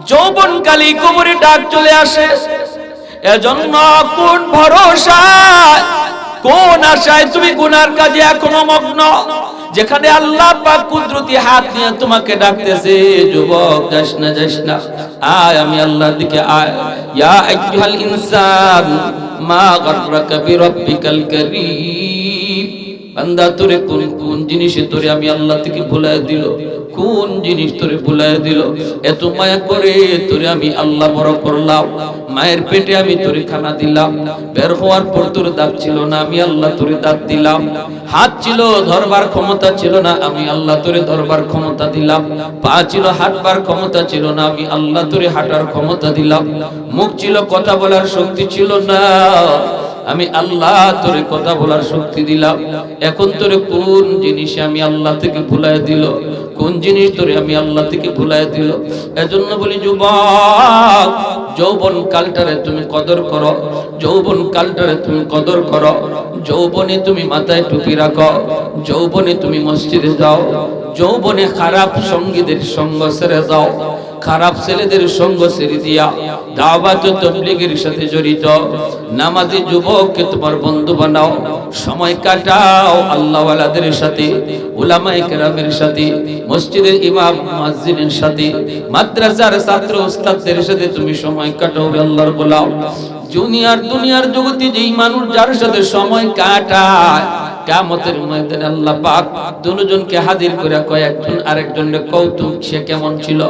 যৌবন কালে কবরে ডাক চলে আসে। এজন্য কোন ভরসা, কোন আশায় তুমি গুনার কাজে এখনো মগ্ন, যেখানে আল্লাহ পাক কুদরতি হাত নিয়ে তোমাকে ডাকতেছে, যুবক যাস না, আয় আমি আল্লাহর দিকে আয়। ইয়া আইয়ুহাল ইনসান মা গাররাকা বিরাব্বিকাল কারীম। বান্দা তোরে কোন জিনিসে তোরে আমি আল্লাহ থেকে ভুলায় দিল, কোন জিনিস তোরে ভুলায় দিল? এত মায়া করে তোরে আমি আল্লাহ বড় করলাম, মায়ের পেটে আমি তোরে খানা দিলাম, বের হওয়ার পর তোর দাঁত ছিল না, আমি আল্লাহ তোরে দাঁত দিলাম, হাত ছিল ধরবার ক্ষমতা ছিল না, আমি আল্লাহ তোরে ধরবার ক্ষমতা দিলাম, পা ছিল হাঁটবার ক্ষমতা ছিল না, আমি আল্লাহ তোরে হাঁটার ক্ষমতা দিলাম, মুখ ছিল কথা বলার শক্তি ছিল না, আমি আল্লাহ তোরে কথা বলার শক্তি দিলাম। এখন তোরে কোন জিনিস আমি আল্লাহ থেকে ভুলায় দিল? কোন জিনিস তোরে আমি আল্লাহ থেকে ভুলায় দিল? এজন্য বলি যুবক, যৌবন কালটারে তুমি কদর করো, যৌবন কালটারে তুমি কদর করো। যৌবনে তুমি মাথায় টুপি রাখো, যৌবনে তুমি মসজিদে যাও, যৌবনে খারাপ সঙ্গীদের সঙ্গ ছেড়ে যাও, খারাপ ছেলেদের সঙ্গ ছেড়ে দিয়া দাওয়াত ও তাবলীগের সাথে জড়িত নামাজি যুবককে তোমার বন্ধু বানাও, সময় কাটাও আল্লাহওয়ালাদের সাথে, উলামায়ে কেরামের সাথে, মসজিদের ইমাম মুয়াজ্জিনের সাথে, মাদ্রাসার ছাত্র উস্তাদদের সাথে তুমি সময় কাটাও, আল্লাহর গোলাম। দুনিয়ার জগতে যেই মানুষ যার সাথে সময় কাটায়, কিয়ামতের ময়দানে আল্লাহ পাক দুজনকে হাজির করে কয়, একজন আরেকজনের কৌতুক সে কেমন ছিল।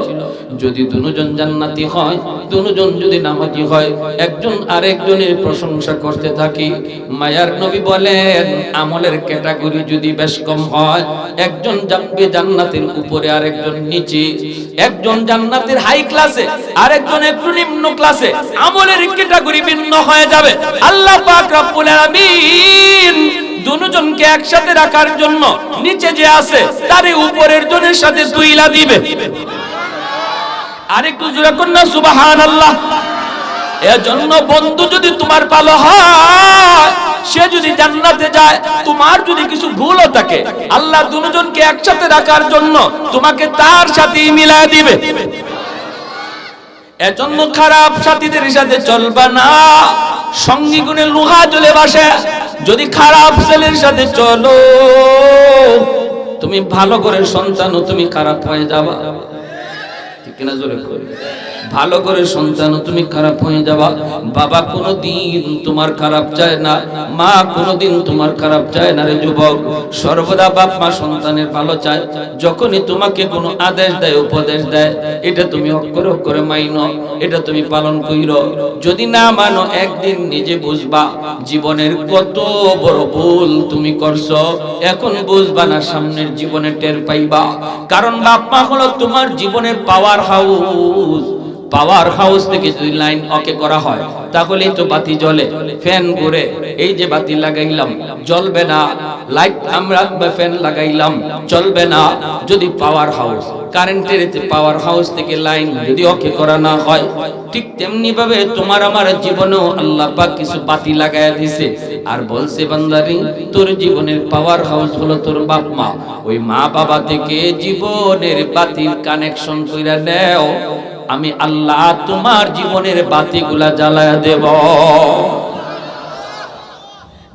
যদি দুজন জান্নাতি হয়, দুজন যদি নামাজি হয়, একজন আরেকজনের প্রশংসা করতে থাকে। মায়ার নবী বলেন, আমলের ক্যাটাগরি যদি বেশ কম হয়, একজন যাবে জান্নাতের উপরে আরেকজন নিচে, একজন জান্নাতের হাই ক্লাসে আরেকজন একটু নিম্ন ক্লাসে, আমলের ক্যাটাগরি ভিন্ন হয়ে যাবে। আল্লাহ পাক রব্বুল আলামিন দুজনকে একসাথে রাখার জন্য নিচে যে আছে তার উপরের জনের সাথে তুইলা দিবে। আরেকটু জোরে করুন না সুবহানাল্লাহ। এজন্য বন্ধু যদি তোমার ভালো হয়, সে যদি জান্নাতে যায়, তোমার যদি কিছু ভুলও থাকে, আল্লাহ দুজনকে একসাথে রাখার জন্য তোমাকে তার সাথেই মিলায় দিবে। এজন্য খারাপ সাথীদের সাথে চলবা না, সঙ্গী গুণে লোহা জ্বলে বসে। যদি খারাপ ছেলের সাথে চলো, তুমি ভালো করে সন্তানও তুমি খারাপ হয়ে যাবা। ঠিক কিনা জোরে করে? ভালো করে সন্তান তুমি খারাপ হয়ে যাবা। বাবা কোনোদিন তোমার খারাপ চায় না, মা কোনোদিন তোমার খারাপ চায় না রে যুবক। সর্বদা বাপ মা সন্তানের ভালো চায়। যখনই তোমাকে কোনো আদেশ দেয়, উপদেশ দেয়, এটা তুমি অক্ষরে অক্ষরে মাইনো, এটা তুমি পালন কইরো। যদি না মানো একদিন নিজে বুঝবা জীবনের কত বড় ভুল তুমি করছো। এখন বুঝবা না, সামনের জীবনে টের পাইবা। কারণ বাপ মা হলো তোমার জীবনের পাওয়ার হাউস। পাওয়ার হাউস থেকে যদি লাইন ওকে করা হয় তাহলেই তো বাতি জ্বলে, ফ্যান ঘুরে। এই যে বাতি লাগাইলাম জ্বলবে না, লাইট আমরা ফ্যান লাগাইলাম চলবে না। যদি পাওয়ার হাউস, কারেন্টের পাওয়ার হাউস থেকে লাইন যদি ওকে করা না হয়, ঠিক তেমনি ভাবে তোমার আমার জীবনেও আল্লাহ পাক কিছু বাতি লাগায়া দিয়েছে। আর বলছে বান্দারি, তোর জীবনের পাওয়ার হাউস হলো তোর বাপ মা। ওই মা বাবা থেকে জীবনের বাতির কানেকশন কইরা নেও, আমি আল্লাহ তোমার জীবনের বাতিগুলা জ্বালায়া দেব।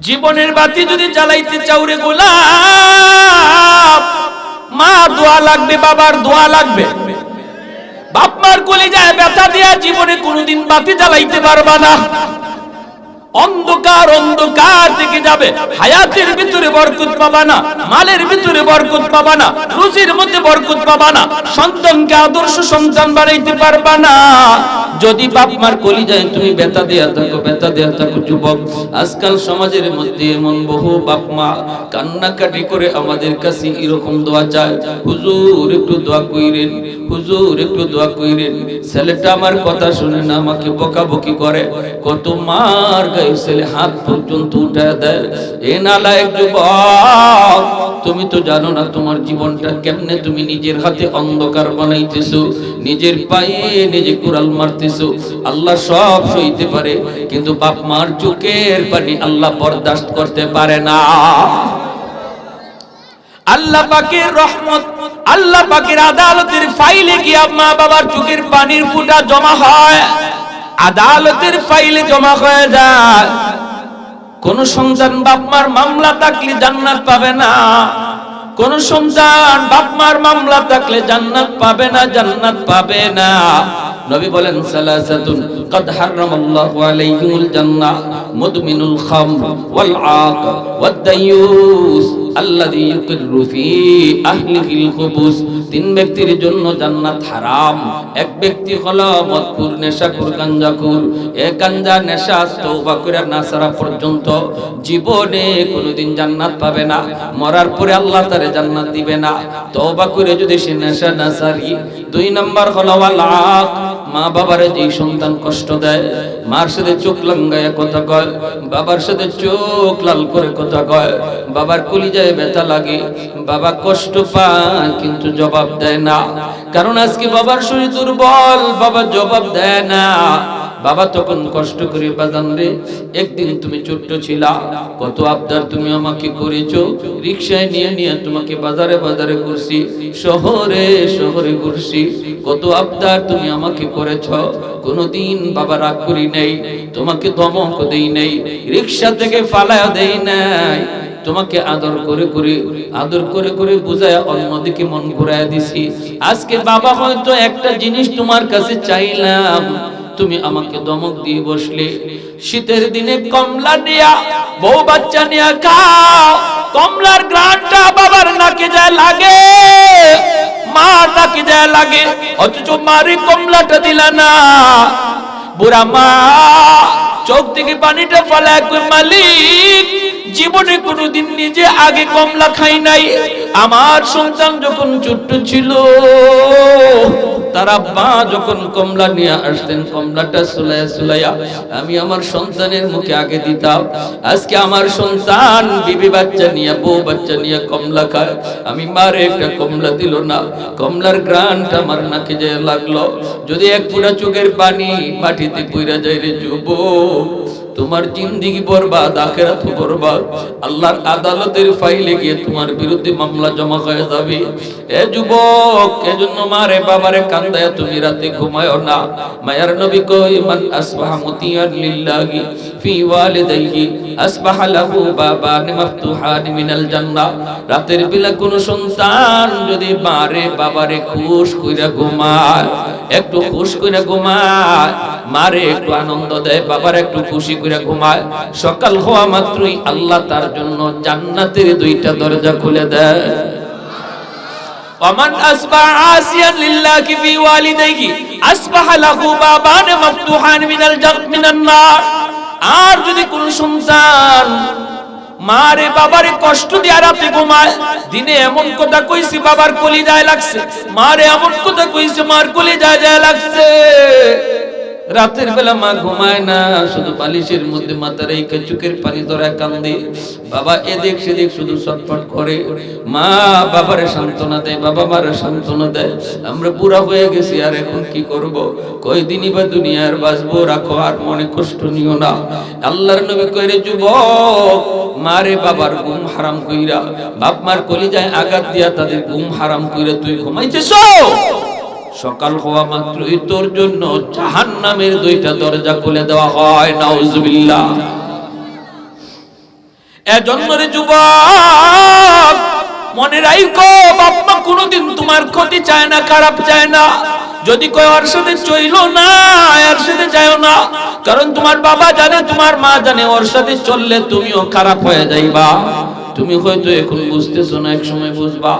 জীবনের বাতি যদি জ্বালাইতে চাও রে গোলাপ, মা দোয়া লাগবে, বাবার দোয়া লাগবে। বাপ মার কলিজায় ব্যথা দিয়া জীবনে কোনোদিন বাতি জ্বালাইতে পারবা না। অন্ধকার অন্ধকার থেকে যাবে। হায়াতের ভিতরে বরকত পাবা না, মালের ভিতরে বরকত পাবা না, রুজির মধ্যে বরকত পাবা না, সন্তানকে আদর্শ সন্তান বানাইতে পারবা না যদি বাপ মার কলিজায় তুমি ব্যথা দেয়া থাকো, ব্যথা দেয়া থাকো। যুবক, আজকাল সমাজের মধ্যে এমন বহু বাপ মা কান্নাকাটি করে আমাদের কাছে এরকম দোয়া চায়, হুজুর একটু দোয়া কইরেন, হুজুর একটু দোয়া কইরেন। ছেলেটা আমার কথা শুনে না, আমাকে বকাবকি করে। কত মার গায়ে ছেলে হাত পর্যন্ত উঠায় দেয়। এ নালায়েক যুবক, তুমি তো জানো না তোমার জীবনটা কেমনে তুমি নিজের হাতে অন্ধকার বানাইতেছো, নিজের পায়ে নিজে কুড়াল মারতেছো। আল্লাহ সব সইতে পারে, কিন্তু বাপ মার চোখের পানি আল্লাহ বরদাস্ত করতে পারে না। আল্লাহ পাকের রহমত, আল্লাহ পাকের আদালতের ফাইলে গিয়ে মা বাবার চোখের পানির ফোঁটা জমা হয়, আদালতের ফাইলে জমা হয়ে যায়। কোন সন্তান বাপ মার মামলা থাকলে জান্নাত পাবে না, কোন সন্তান বাপ মার মামলা থাকলে জান্নাত পাবে না, জান্নাত পাবে না। নবী বলেন সালাসাতুন قد حرم الله عليهم الجنة مدمن الخمر والعاق والديوث الذي يقر في أهله الخبث। তিন ব্যক্তির জন্য জান্নাত হারাম। এক ব্যক্তি হলো মদখোর, নেশাখোর, গাঞ্জাখোর। এই গাঞ্জা নেশা তওবা করে না ছাড়া পর্যন্ত জীবনে কোনোদিন জান্নাত পাবে না। মরার পরে আল্লাহ তারে জান্নাত দিবে না, তওবা করে যদি সে নেশা না ছাড়ি। দুই নাম্বার হলো ওয়াল আক, মা বাবারে যে সন্তান কষ্ট দেয়, মার সাথে চোখ লাঙ্গায়া কথা কয়, বাবার সাথে চোখ লাল করে কথা কয়, বাবার কলিজায় ব্যথা লাগে, বাবা কষ্ট পায় কিন্তু জবাব দেয় না। কারণ আজকে বাবার শরীর দুর্বল, বাবা জবাব দেয় না। বাবা তখন কষ্ট করে, বাজান রে একদিন তুমি ছোট্ট ছিলা, কত আবদার তুমি আমাকে করেছো, রিকশায় নিয়ে নিয়ে তোমাকে বাজারে বাজারে ঘুরছি, শহরে শহরে ঘুরছি, কত আবদার তুমি আমাকে করেছ। কোনদিন বাবা রাগ করি নাই, তোমাকে ধমক দেই নাই, রিকশা থেকে ফালায়া দেই নাই, তোমাকে আদর করে করে আদর করে করে বুঝায় অন্যদিকে মন ঘুরায় দিছি। আজকে বাবা হয়তো একটা জিনিস তোমার কাছে চাইলাম, তুমি আমাকে ধমক দিয়ে বসলে। শীতের দিনে কমলা নিয়া বউ বাচ্চা নিয়া খাও, কমলার গ্রানটা বাবার নাকে যায় লাগে, মার নাকে যায় লাগে, অথচ মারে কমলাটা দিলা না। বুড়া মা চোখ থেকে পানিটা ফেলায় কই, মালিক জীবনে কোনোদিন নিজে আগে কমলা খাই নাই। আমার সন্তান যখন ছোট্ট ছিল, তার আব্বা যখন কমলা নিয়ে আসতেন, কমলাটা সুলাইয়া সুলাইয়া আমি আমার সন্তানের মুখে আগে দিতাম। আজকে আমার সন্তান বিবি বাচ্চা নিয়ে, বউ বাচ্চা নিয়ে কমলা খায়, আমি মারে একটা কমলা দিল না, কমলার গ্রানটা আমার নাকে যায় লাগলো। যদি এক ফোঁটা চোখের পানি মাটিতে পইরা যায় রে যুবক, তোমার জিন্দেগি বরবাদ, আখিরাত বরবাদ। আল্লাহর আদালতের ফাইলে গিয়ে তোমার বিরুদ্ধে মামলা জমা হয়ে যাবে। এ যুবক, এজন্য মারে বাবারে কান্দায়া তুমি রাতে ঘুমায়ো না। মায়ার নবী কই, মান আসবাহা মুতিয়ান লিল্লাহি ফি ওয়ালিদাইহি আসবাহা লাহু বাবান মাফতুহান মিনাল জান্নাহ। রাতের বেলা কোন সন্তান যদি মারে বাবারে খুশ কইরা ঘুমায়, একটু খুশ করে ঘুমায়, মারে একটু আনন্দ দেয়, বাবার একটু খুশি করে ঘুমায়। সকাল হওয়া মাত্রই আল্লাহ তার জন্য জান্নাতের দুইটা দরজা খুলে দেয়। ওমান আসবাহ আসিয়ান লিল্লাহি ফি ওয়ালিদাইহি আসবাহা লাহু বাবান মাফতুহান মিনান নার। আর যদি কোন সন্তান মারে বাবারে কষ্ট দিয়ে রাতে ঘুমায়, দিনে এমন কথা কইছি বাবার কলিজায় লাগছে, মারে এমন কথা কইছে মার কলিজায় যায় লাগছে, রাতের বেলা মা ঘুমায় না, শুধু বালিশের মধ্যে মাথা রেখে চোখের পানি ধরে কান্দে, বাবা এদিক সেদিক শুধু ছটফট করে, মা বাবারে সান্ত্বনা দেয়, বাবা মারে সান্ত্বনা দেয়। আমরা বুড়া হয়ে গেছি, আর এখন কি করব, কয়দিনই বা দুনিয়ার বাঁচবো, রাখো আর মনে কষ্ট নিও না। আল্লাহর নবী কইরে, যুবক মারে বাবার ঘুম হারাম কইরা, বাপ মার কলিজায় আঘাত দিয়া তাদের ঘুম হারাম কইরা তুই ঘুমাইতেছ, সকাল হওয়া মাত্রই তোর জন্য জাহান্নামের দুইটা দরজা খুলে দেওয়া হয়। নাউজুবিল্লাহ। এজন্য রে যুবক মনে রাখো, বাপ মা কোনোদিন তোমার ক্ষতি চায় না, খারাপ চায় না। যদি কয় ওর সাথে চইলো না, এর সাথে যাও না, কারণ তোমার বাবা জানে, তোমার মা জানে, ওর সাথে চললে তুমিও খারাপ হয়ে যাইবা। তুমি হয়তো এখন বুঝতেছো না, এক সময় বুঝবা।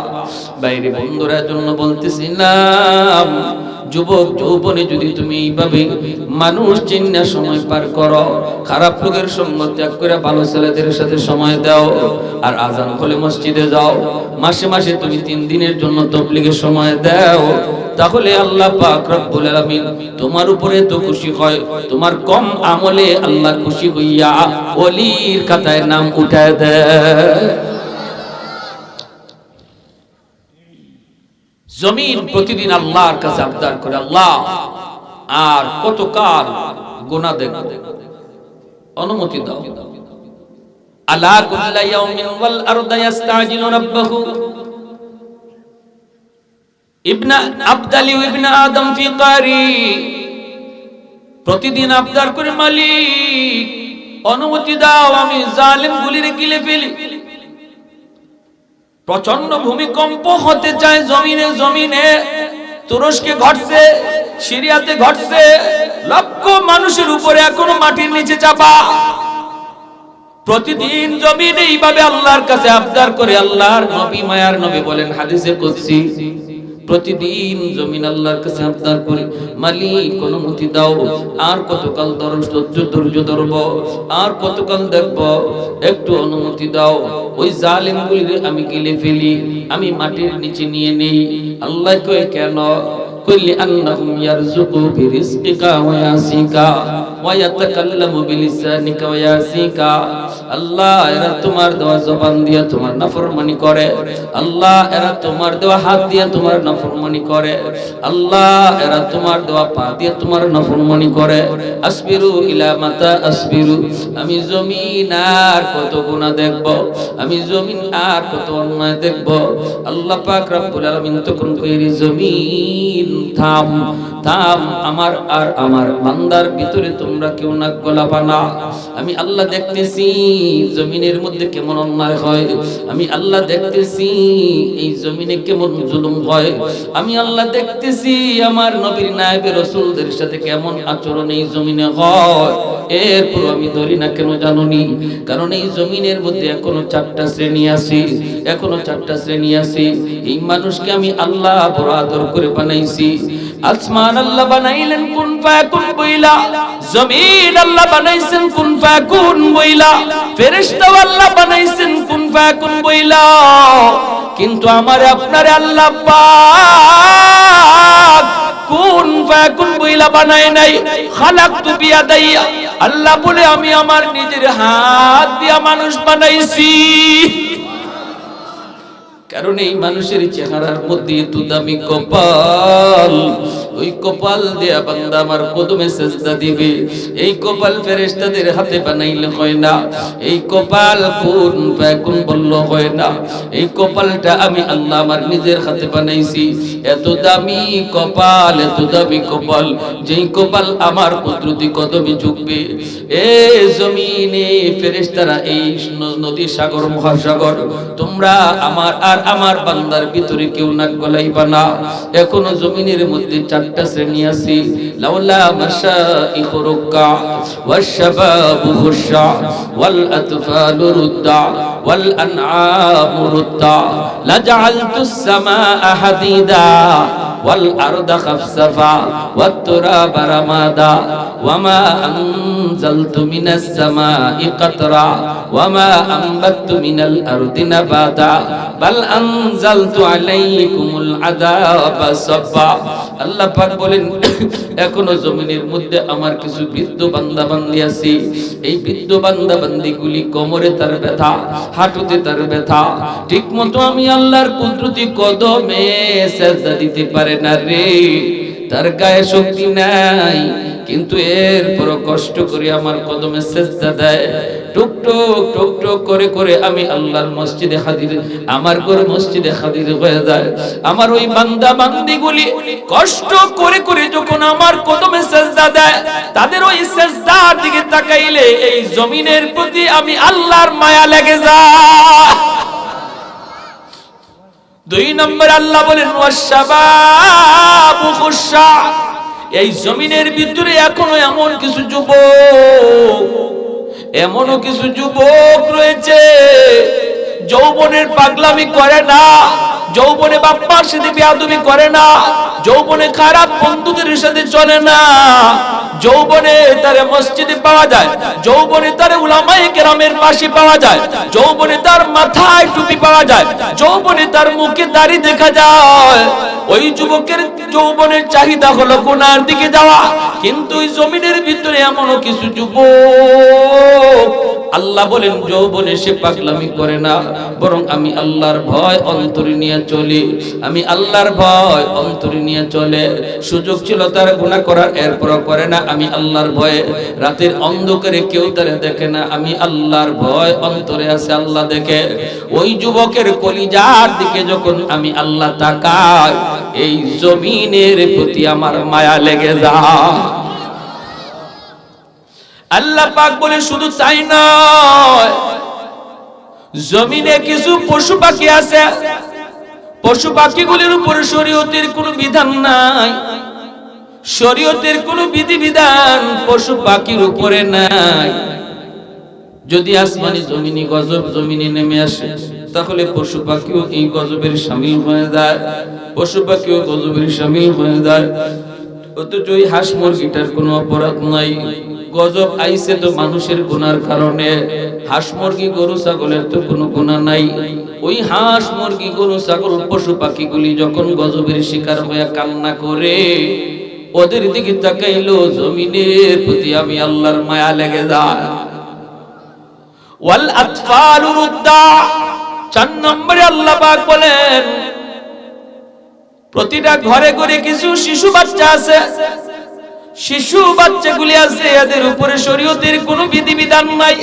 বাইরে বন্ধুরা জন্য বলতেছি না, যুবক যৌবনে যদি তুমি এইভাবে মানুষ চিন্না সময় পার করো, খারাপ লোকের সঙ্গ ত্যাগ করে ভালো ছেলেদের সাথে সময় দাও, আর আজান হলে মসজিদে যাও, মাসে মাসে তুমি 3 দিনের জন্য তাবলীগের সময় দাও, তাহলে আল্লাহ পাক রব্বুল আলামিন তোমার উপরে তো খুশি হয়, তোমার কম আমলে আল্লাহ খুশি হইয়া ওলির খাতায় নাম উঠায় দেয়। জমিন প্রতিদিন আল্লাহর কাছে আবদার করে, আল্লাহ আর কতকাল গুনাহ দেখব, অনুমতি দাও। আলা কুল্লা ইয়াউমিন ওয়াল আরদু ইস্তাজিলু রাব্বাহু ইবনা আবদালি ইবনা আদম ফি কারি। প্রতিদিন আবদার করে, মালিক অনুমতি দাও, আমি জালিম গুলিরে গিলে ফেলি। প্রচন্ড ভূমিকম্প হতে চায় জমিনে, জমিনে তুরস্কে ঘটছে, সিরিয়াতে ঘটছে, লক্ষ মানুষের উপরে এখনো মাটির নিচে চাপা। প্রতিদিন জমিনে এইভাবে আল্লাহর কাছে আবদার করে। আল্লাহর নবী, মায়ার নবী বলেন হাদিসে কুদসি, প্রতিদিন জমিন আল্লাহর কাছে আবদার করে, মালিক অনুমতি দাও, আর কতকাল ধৈর্য ধরব, আর কতকাল দেখব, একটু অনুমতি দাও, ওই জালিমগুলিরে আমি গিলে ফেলি, আমি মাটির নিচে নিয়ে নেই। আল্লাহ কয় কেন? কইলি আন্নাহুম ইয়ারযুকু বিরিজকিকা ওয়া ইয়াসিকা ওয়া ইয়াতাকাল্লামু বিলিসানিকা ওয়া ইয়াসিকা। আল্লাহ এরা তোমার দেওয়া জবান দিয়ে তোমার নাফরমানি করে, আল্লাহ এরা তোমার দেওয়া হাত দিয়ে তোমার নাফরমানি করে, আল্লাহ এরা তোমার দেওয়া পা দিয়ে তোমার নাফরমানি করে। আসবিরু ইলা মাতা আসবিরু, আমি জমিন আর কত গুনাহ দেখব, আমি জমিন আর কত অন্যায় দেখব। আল্লাহ পাক রব্বুল আলামিন তখন কইরি, জমিন থাম থাম, আমার আর আমার বান্দার ভিতরে তোমরা কেউ নাক গলাবা না। আমি আল্লাহ দেখতেছি জমিনের মধ্যে কেমন অন্যায় হয়, আমি আল্লাহ দেখতেছি এই জমিনে কেমন জুলুম হয়, আমি আল্লাহ দেখতেছি আমার নবীর নায়েবে রাসূলদের সাথে কেমন আচরণ এই জমিনে হয়। এরপর আমি ধরি না কেন জানুনি? কারণ এই জমিনের মধ্যে এখনো 4টা শ্রেণী আছে, এখনো 4টা শ্রেণী আছে। এই মানুষকে আমি আল্লাহ বড় আদর করে বানাইছি। আসমান আল্লাহ বানাইলেন কুন ফায়াকুন বইলা, জমিন আল্লাহ বানাইছেন কুন ফায়াকুন বইলা, ফেরেশতা আল্লাহ বানাইছেন কুন ফায়াকুন বইলা। কিন্তু আমার আপনারে আল্লাহ পাক কুন ফায়াকুন বইলা বানায় নাই। খালাকতু বিয়াদাইয়া, আল্লাহ বলে আমি আমার নিজের হাত দিয়া মানুষ বানাইছি। কারণ এই মানুষের চেহারার মধ্যে এত দামি কপাল, ওই কপাল দিয়া বান্দা আমার কদমে সেজদা দিবে। এই কপাল ফেরেশতাদের হাতে বানাইলে হয় না, এই কপাল কুন ফায়াকুন বললে হয় না। এই কপালটা আমি আল্লাহ আমার নিজের হাতে বানাইছি। এত দামি কপাল, এত দামি কপাল, যেই কপাল আমার কুদরতি কদমে ঝুঁকবে। এ জমিনে ফেরেশতারা, এই নদী, সাগর, মহাসাগর, তোমরা আমার আর আমার বান্দার ভিতরে কেউ নাক গলাইবা না। এখনো জমিনের মধ্যে চারটা শ্রেণী আছে, লাউলা মাশাইখ রুক্কা ওয়াশ-শাবাবু খুশা ওয়াল আতফালু রুদ্দা ওয়াল আনআমু রুদ্দা লাজআলতুস সামাআ হাদিদা ওয়াল আরদা খাফসাফা ওয়াত তুরাবা রামাদা ওয়ামা আনজালতু মিনাস সামাই কাতরা ওয়ামা আনবাততু মিনাল আরদি নাবাতা বাল আনজালতু আলাইকুমুল আযাবা সাব্বা। আল্লাহ পাক বলেন, এখনো জমিনের মধ্যে আমার কিছু বৃদ্ধ বান্দা বান্দি আছে। এই বৃদ্ধ বান্দা বান্দিগুলি কোমরে তার ব্যথা, হাঁটুতে তার ব্যথা, ঠিক মতো আমি আল্লাহর কুদরতি কদমে সেজদা দিতে পারে না রে। তার গায়ে শক্তি নাই, কিন্তু এরপর কষ্ট করে আমার কদমে সেজদা দেয়। টুক টুক টুক টুক করে করে আমি আল্লাহর মসজিদে হাজির, আমার ঘর মসজিদে হাজির হয়ে যায়। আমার ওই বান্দা বান্দিগুলি কষ্ট করে করে যখন আমার কদমে সেজদা দেয়, তাদের ওই সেজদার দিকে তাকাইলে এই জমিনের প্রতি আমি আল্লাহর মায়া লেগে যায়। দুই নম্বর আল্লাহ বলেন ওয়াশ-শাবাবু খুশা, এই জমিনের ভিতরে এখনো এমন কিছু যুবক, এমনও কিছু যুবক রয়েছে যৌবনের পাগলামি করে না, যৌবনে বাপ্পার সাথে বেয়াদবি করে না, যৌবনে খারাপ বন্ধুদের সাথে চলে না, যৌবনে তার মসজিদে পাওয়া যায়, যৌবনে তার উলামায়ে কেরামের পাশে পাওয়া যায়, যৌবনে তার মাথায় টুপি পাওয়া যায়, যৌবনে তার মুখে দাড়ি দেখা যায়। ওই যুবকের যৌবনের চাহিদা হলো গুনার দিকে যাওয়া, কিন্তু ওই জমিনের ভিতরে এমনও কিছু যুবক আল্লাহ বলেন যৌবনে সে পাগলামি করে না, বরং আমি আল্লাহর ভয় অন্তরে নিয়ে চলি, আমি আল্লাহর ভয় অন্তরে নিয়ে চলে। সুযোগ ছিল তার গুনাহ করার, এরপরও করে না, আমি আল্লাহর ভয়ে। রাতের অন্ধকারে কেউ তারে দেখে না, আমি আল্লাহর ভয় অন্তরে আছে, আল্লাহ দেখে। ওই যুবকের কলিজার দিকে যখন আমি আল্লাহ তাকাই, এই জমিনের প্রতি আমার মায়া লেগে যায়। আল্লাহ পাক বলে শুধু তাই নয়, জমিনে কিছু পশু পাখি আছে, পশু পাখিগুলির উপর শরীয়তের কোনো বিধান নাই, শরীয়তের কোনো বিধিবিধান পশু পাখির উপরে নাই। যদি আসমানি জমিনি গজব জমিনে নেমে আসে, তাহলে পশু পাখিও এই গজবের শামিল হয়ে যায়, পশু পাখিও গজবের শামিল হয়ে যায়। অথচ ওই হাঁস মুরগিটার কোনো অপরাধ নাই, গজব আইছে তো মানুষের গুনার কারণে। হাঁস মুরগি গরু ছাগলের তো কোনো গুনাহ নাই। ওই হাঁস মুরগি গরু ছাগল পশু পাখিগুলি যখন গজবের শিকার হয়ে কান্না করে, ওদের দিকে তাকাইলো জমিনের প্রতি আমি আল্লাহর মায়া লেগে যায়। ওয়াল আতফালু রুদ্দা, 4 নম্বরে আল্লাহ পাক বলেন প্রতিটা ঘরে ঘরে কিছু শিশু বাচ্চা আছে, শিশু বাচ্চাগুলি আছে, এদের উপরে শরীয়তের কোনো বিধিবিধান নাই।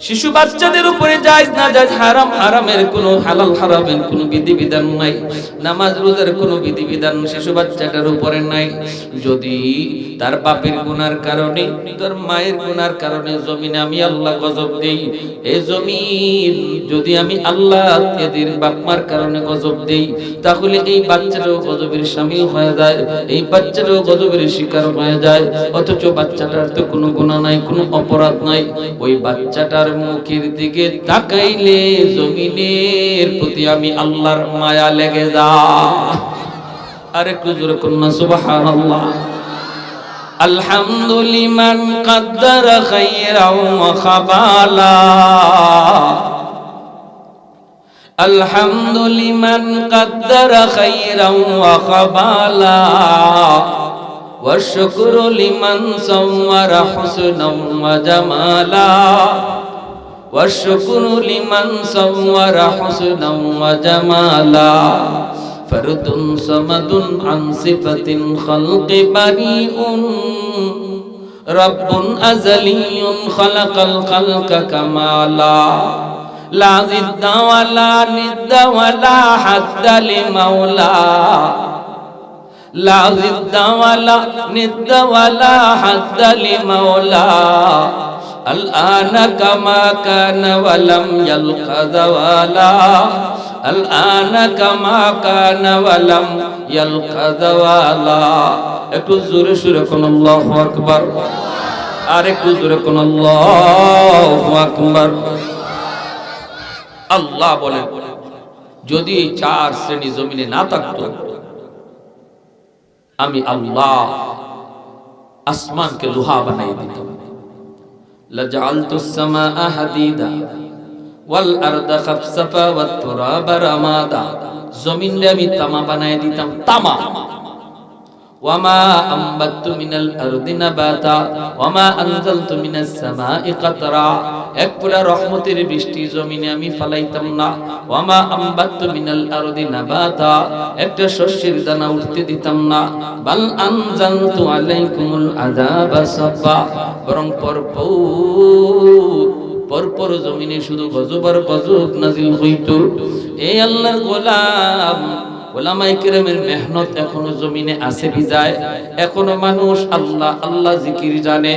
শিশু বাচ্চাদের উপরে জায়েজ না জায়েজ, হারাম হারামের কোনো, হালাল হারামের কোনো বিধিবিধান নাই। নামাজ রোজার কোনো বিধিবিধান শিশু বাচ্চাটার উপরে নাই। যদি তার বাপের গুনার কারণে, তার মায়ের গুনার কারণে জমিনে আমি আল্লাহ গজব দেই, এই জমিন যদি আমি আল্লাহ এদের বাপ মার কারণে গজব দেই, তাহলে এই বাচ্চাটাও গজবের শামিল হয়ে যায়, এই বাচ্চাটাও গজবের শিকার হয়ে যায়। অথচ বাচ্চাটার তো কোনো গুনাহ নাই, কোনো অপরাধ নাই। ওই বাচ্চাটার মুখের দিকে তাকাইলে জমিনের প্রতি আমি আল্লাহর মায়া লেগে যায়। আরে একটু জোরে কন্যা সুবহানাল্লাহ। আলহামদুলিমান কাদ্দারা খায়রাও ওয়া খাবালা, আলহামদুলিমান কাদ্দারা খায়রাও ওয়া খাবালা, ওয়া শুকরু লিমান সাওয়ারা হুসনাও ওয়া জামালা, ওয়া শুকরু লিমান সাওয়ারা হুসনাও ওয়া জামালা, ফরদুন সামাদুন আন সিফাতিন খালকি বারিউন, রব্বুন আযালিয়ুন খালাকাল খালকা কামালা, লা জিদ্দা ওয়ালা নিদ্দা ওয়ালা হাদ্দা লিমাওলা, লা জিদ্দা ওয়ালা নিদ্দা ওয়ালা হাদ্দা লিমাওলা, আল-আনা কামা কানা ওয়ালাম ইয়ালকা যাওয়ালা, আল-আনা কামা কানা ওয়ালাম ইয়াল কাদাওয়ালা। একটু জোরে সুরে কোন আল্লাহু আকবার, আর একটু জোরে কোন আল্লাহু আকবার। আল্লাহ বলেন, যদি এই চার শ্রেণী জমিনে না থাকতো, আমি আল্লাহ আসমানকে লোহা বানাই দিতাম। লাজআলতুস সামাআ হাদিদা ওয়াল আরদা খাফসাফা ওয়াত তুরাবা রামাদা। জমিনকে আমি তামা বানাই দিতাম, তামা। ওয়ামা আম্বাতু মিনাল আরদি নাবাতা ওয়ামা আনজালতু মিনাস সামাই কাতরা। এক পুরা রহমতের বৃষ্টি জমিনে আমি ফলাইতাম না। ওয়ামা আম্বাতু মিনাল আরদি নাবাতা, একটা শস্যের দানা উঠতে দিতাম না। বাল আনজালতু আলাইকুমুল আযাবা সাফা, বরং পরপর জমিনে শুধু গজব আর গজব নাজিল হইত। এই আল্লাহর গোলাম, ওলামায়ে কেরামের মেহনত এখনো জমিনে আছে বিজায় এখনো মানুষ আল্লাহ আল্লাহ জিকির জানে,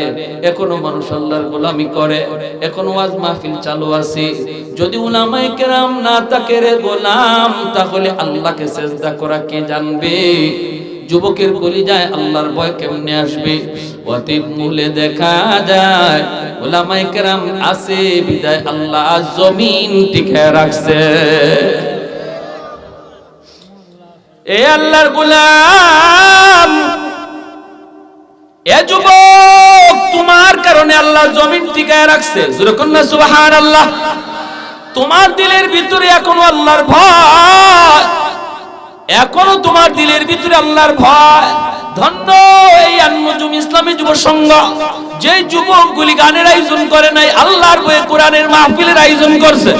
এখনো মানুষ আল্লাহর গোলামি করে, এখনো ওয়াজ মাহফিল চালু আছে। যদি ওলামায়ে কেরাম না থাকে রে গোলাম, তাহলে আল্লাহকে সিজদা করা কে জানবে? যুবকের কলিজায় আল্লাহর ভয় কেমনে আসবে? অতীত মূলে দেখা যায় ওলামায়ে কেরাম আছে বিদায় আল্লাহ জমিন টিকায় রাখছে। এ আল্লাহর গোলাম, এ যুবক, তোমার কারণে আল্লাহ জমিন টিকায় রাখছে। জোরে কোন না সুবহানাল্লাহ। তোমার দিলের ভিতরে এখনো আল্লাহর ভয়, এখনো তোমার দিলের ভিতরে আল্লাহর ভয়। ধন্য এই আনমুজুম ইসলামী যুব সংঘ, যে যুবকগুলি গানের আয়োজন করে নাই, আল্লাহর বয়ে কোরআনের মাহফিলের আয়োজন করছে।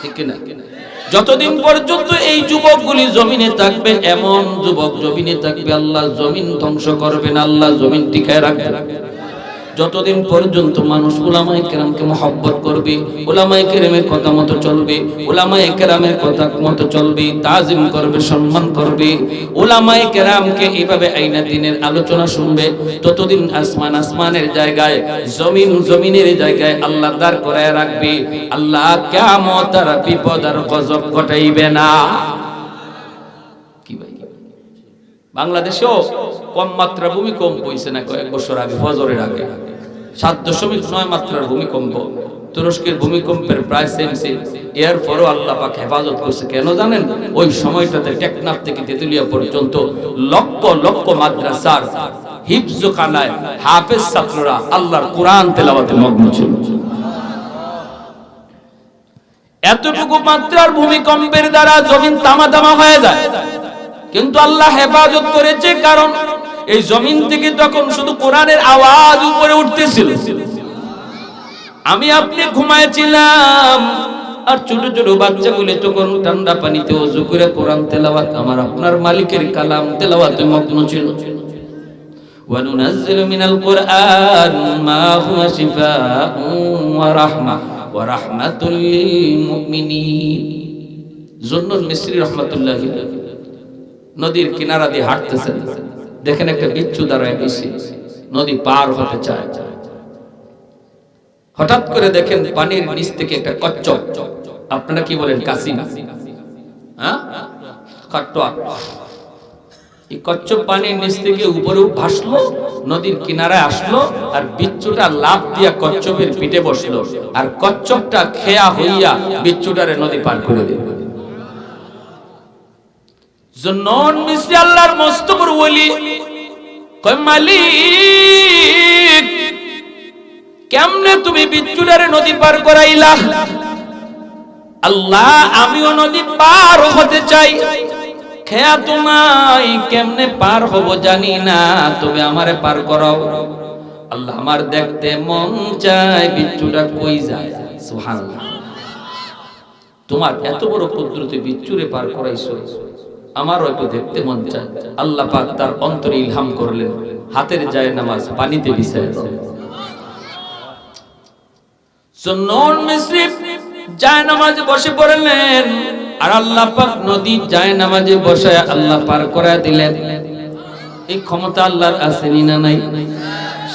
ঠিক কিনা? যতদিন পর্যন্ত এই যুবকগুলি জমিনে থাকবে, এমন যুবক জমিনে থাকবে, আল্লাহ জমিন ধ্বংস করবেন, আল্লাহ জমিন টিকায় রাখবেন। যতদিন পর্যন্ত মানুষ উলামায়ে কেরামকে মহব্বত করবে, উলামায়ে কেরামের কথা মতো চলবে, উলামায়ে কেরামের কথা মতো চলবে, তাজিম করবে, সম্মান করবে, উলামায়ে কেরামকে এইভাবে আইনা দ্বীনের আলোচনা শুনবে, ততদিন আসমান আসমানের জায়গায়, জমিন জমিনের জায়গায় আল্লাহ দাঁড় করায় রাখবে। আল্লাহ কিয়ামত আর বিপদ আর গজব ঘটাইবে না। কি ভাই, বাংলাদেশেও কম মাত্রা ভূমিকম্প হয়েছে না কয়েক বছর আগে, ফজরের আগে 7.9 মাত্রার ভূমিকম্প। তুরস্কের ভূমিকম্পের প্রায় সেম। এরপরও আল্লাহ পাক হেফাজত করছে। কেন জানেন? ওই সময়টাতে টেকনাফ থেকে তেতুলিয়া পর্যন্ত লক্ষ লক্ষ মাদ্রাসার হিফজখানায় হাফেজ ছাত্ররা আল্লাহর কোরআন তেলাওয়াতে মগ্ন ছিল। এতটুকু মাত্রার ভূমিকম্পের দ্বারা জমিন তামা তামা হয়ে যায়, কিন্তু আল্লাহ হেফাজত করেছে। কারণ এই জমিন থেকে তখন শুধু কোরআনের আওয়াজ উপরে উঠতেছিল। আমি আপনি ঘুমাইছিলাম, আর ছোট ছোট বাচ্চাগুলো তখন ঠান্ডা পানিতে ওযু করে কোরআন তেলাওয়াত, আমার আপনার মালিকের কালাম তেলাওয়াতে মগ্ন ছিল। ওয়া নুনাজ্জিলু মিনাল কুরআন মা হুয়া শিফাউন ওয়া রাহমাহ ওয়া রাহমাতুল লিল মুমিনিন। জুন্নুন মিসরি রাহমাতুল্লাহি আলাইহি নদীর কিনারা দিয়ে হাঁটতেছেন, দেখেন একটা বিচ্ছু দাঁড়ায় গেছে, নদী পার হতে চায়। হঠাৎ করে দেখেন পানির নিচ থেকে একটা কচ্ছপ, আপনারা কি বলেন কাসিম, হ্যাঁ কাট্টোয়া, এই কচ্ছপ পানির নিচ থেকে উপরে ভাসলো, নদীর কিনারায় আসলো, আর বিচ্ছুটা লাফ দিয়া কচ্ছপের পিঠে বসলো, আর কচ্ছপটা খেয়া হইয়া বিচ্ছুটারে নদী পার করে দিল। জুন্নুন মিসরি আল্লাহর মস্ত বড় ওলি কয়, মালিক কেমনে তুমি বিচ্ছুটারে নদী পার করাইলা? আল্লাহ, আমিও নদী পার হতে চাই, খেয়া তো নাই, কেমনে পার হব জানি না, তবে আমারে পার করাও। আল্লাহ, আমার দেখতে মন চায় বিচ্ছুটা কই যায়। সুবহানাল্লাহ, তোমার এত বড় কুদরতে বিচ্ছুরে পার করাইছো, আমারও একটু দেখতে মন চায়। আল্লাহ পাক তার অন্তরে ইলহাম করলেন, হাতের যায় নামাজ পানিতে বিছায় দাও। জুন্নুন মিসরি যায় নামাজে বসে পড়লেন, আর আল্লাহ পাক নদী যায় নামাজে বসায় আল্লাহ পার করায় দিলেন। এই ক্ষমতা আল্লাহর আছে না নাই?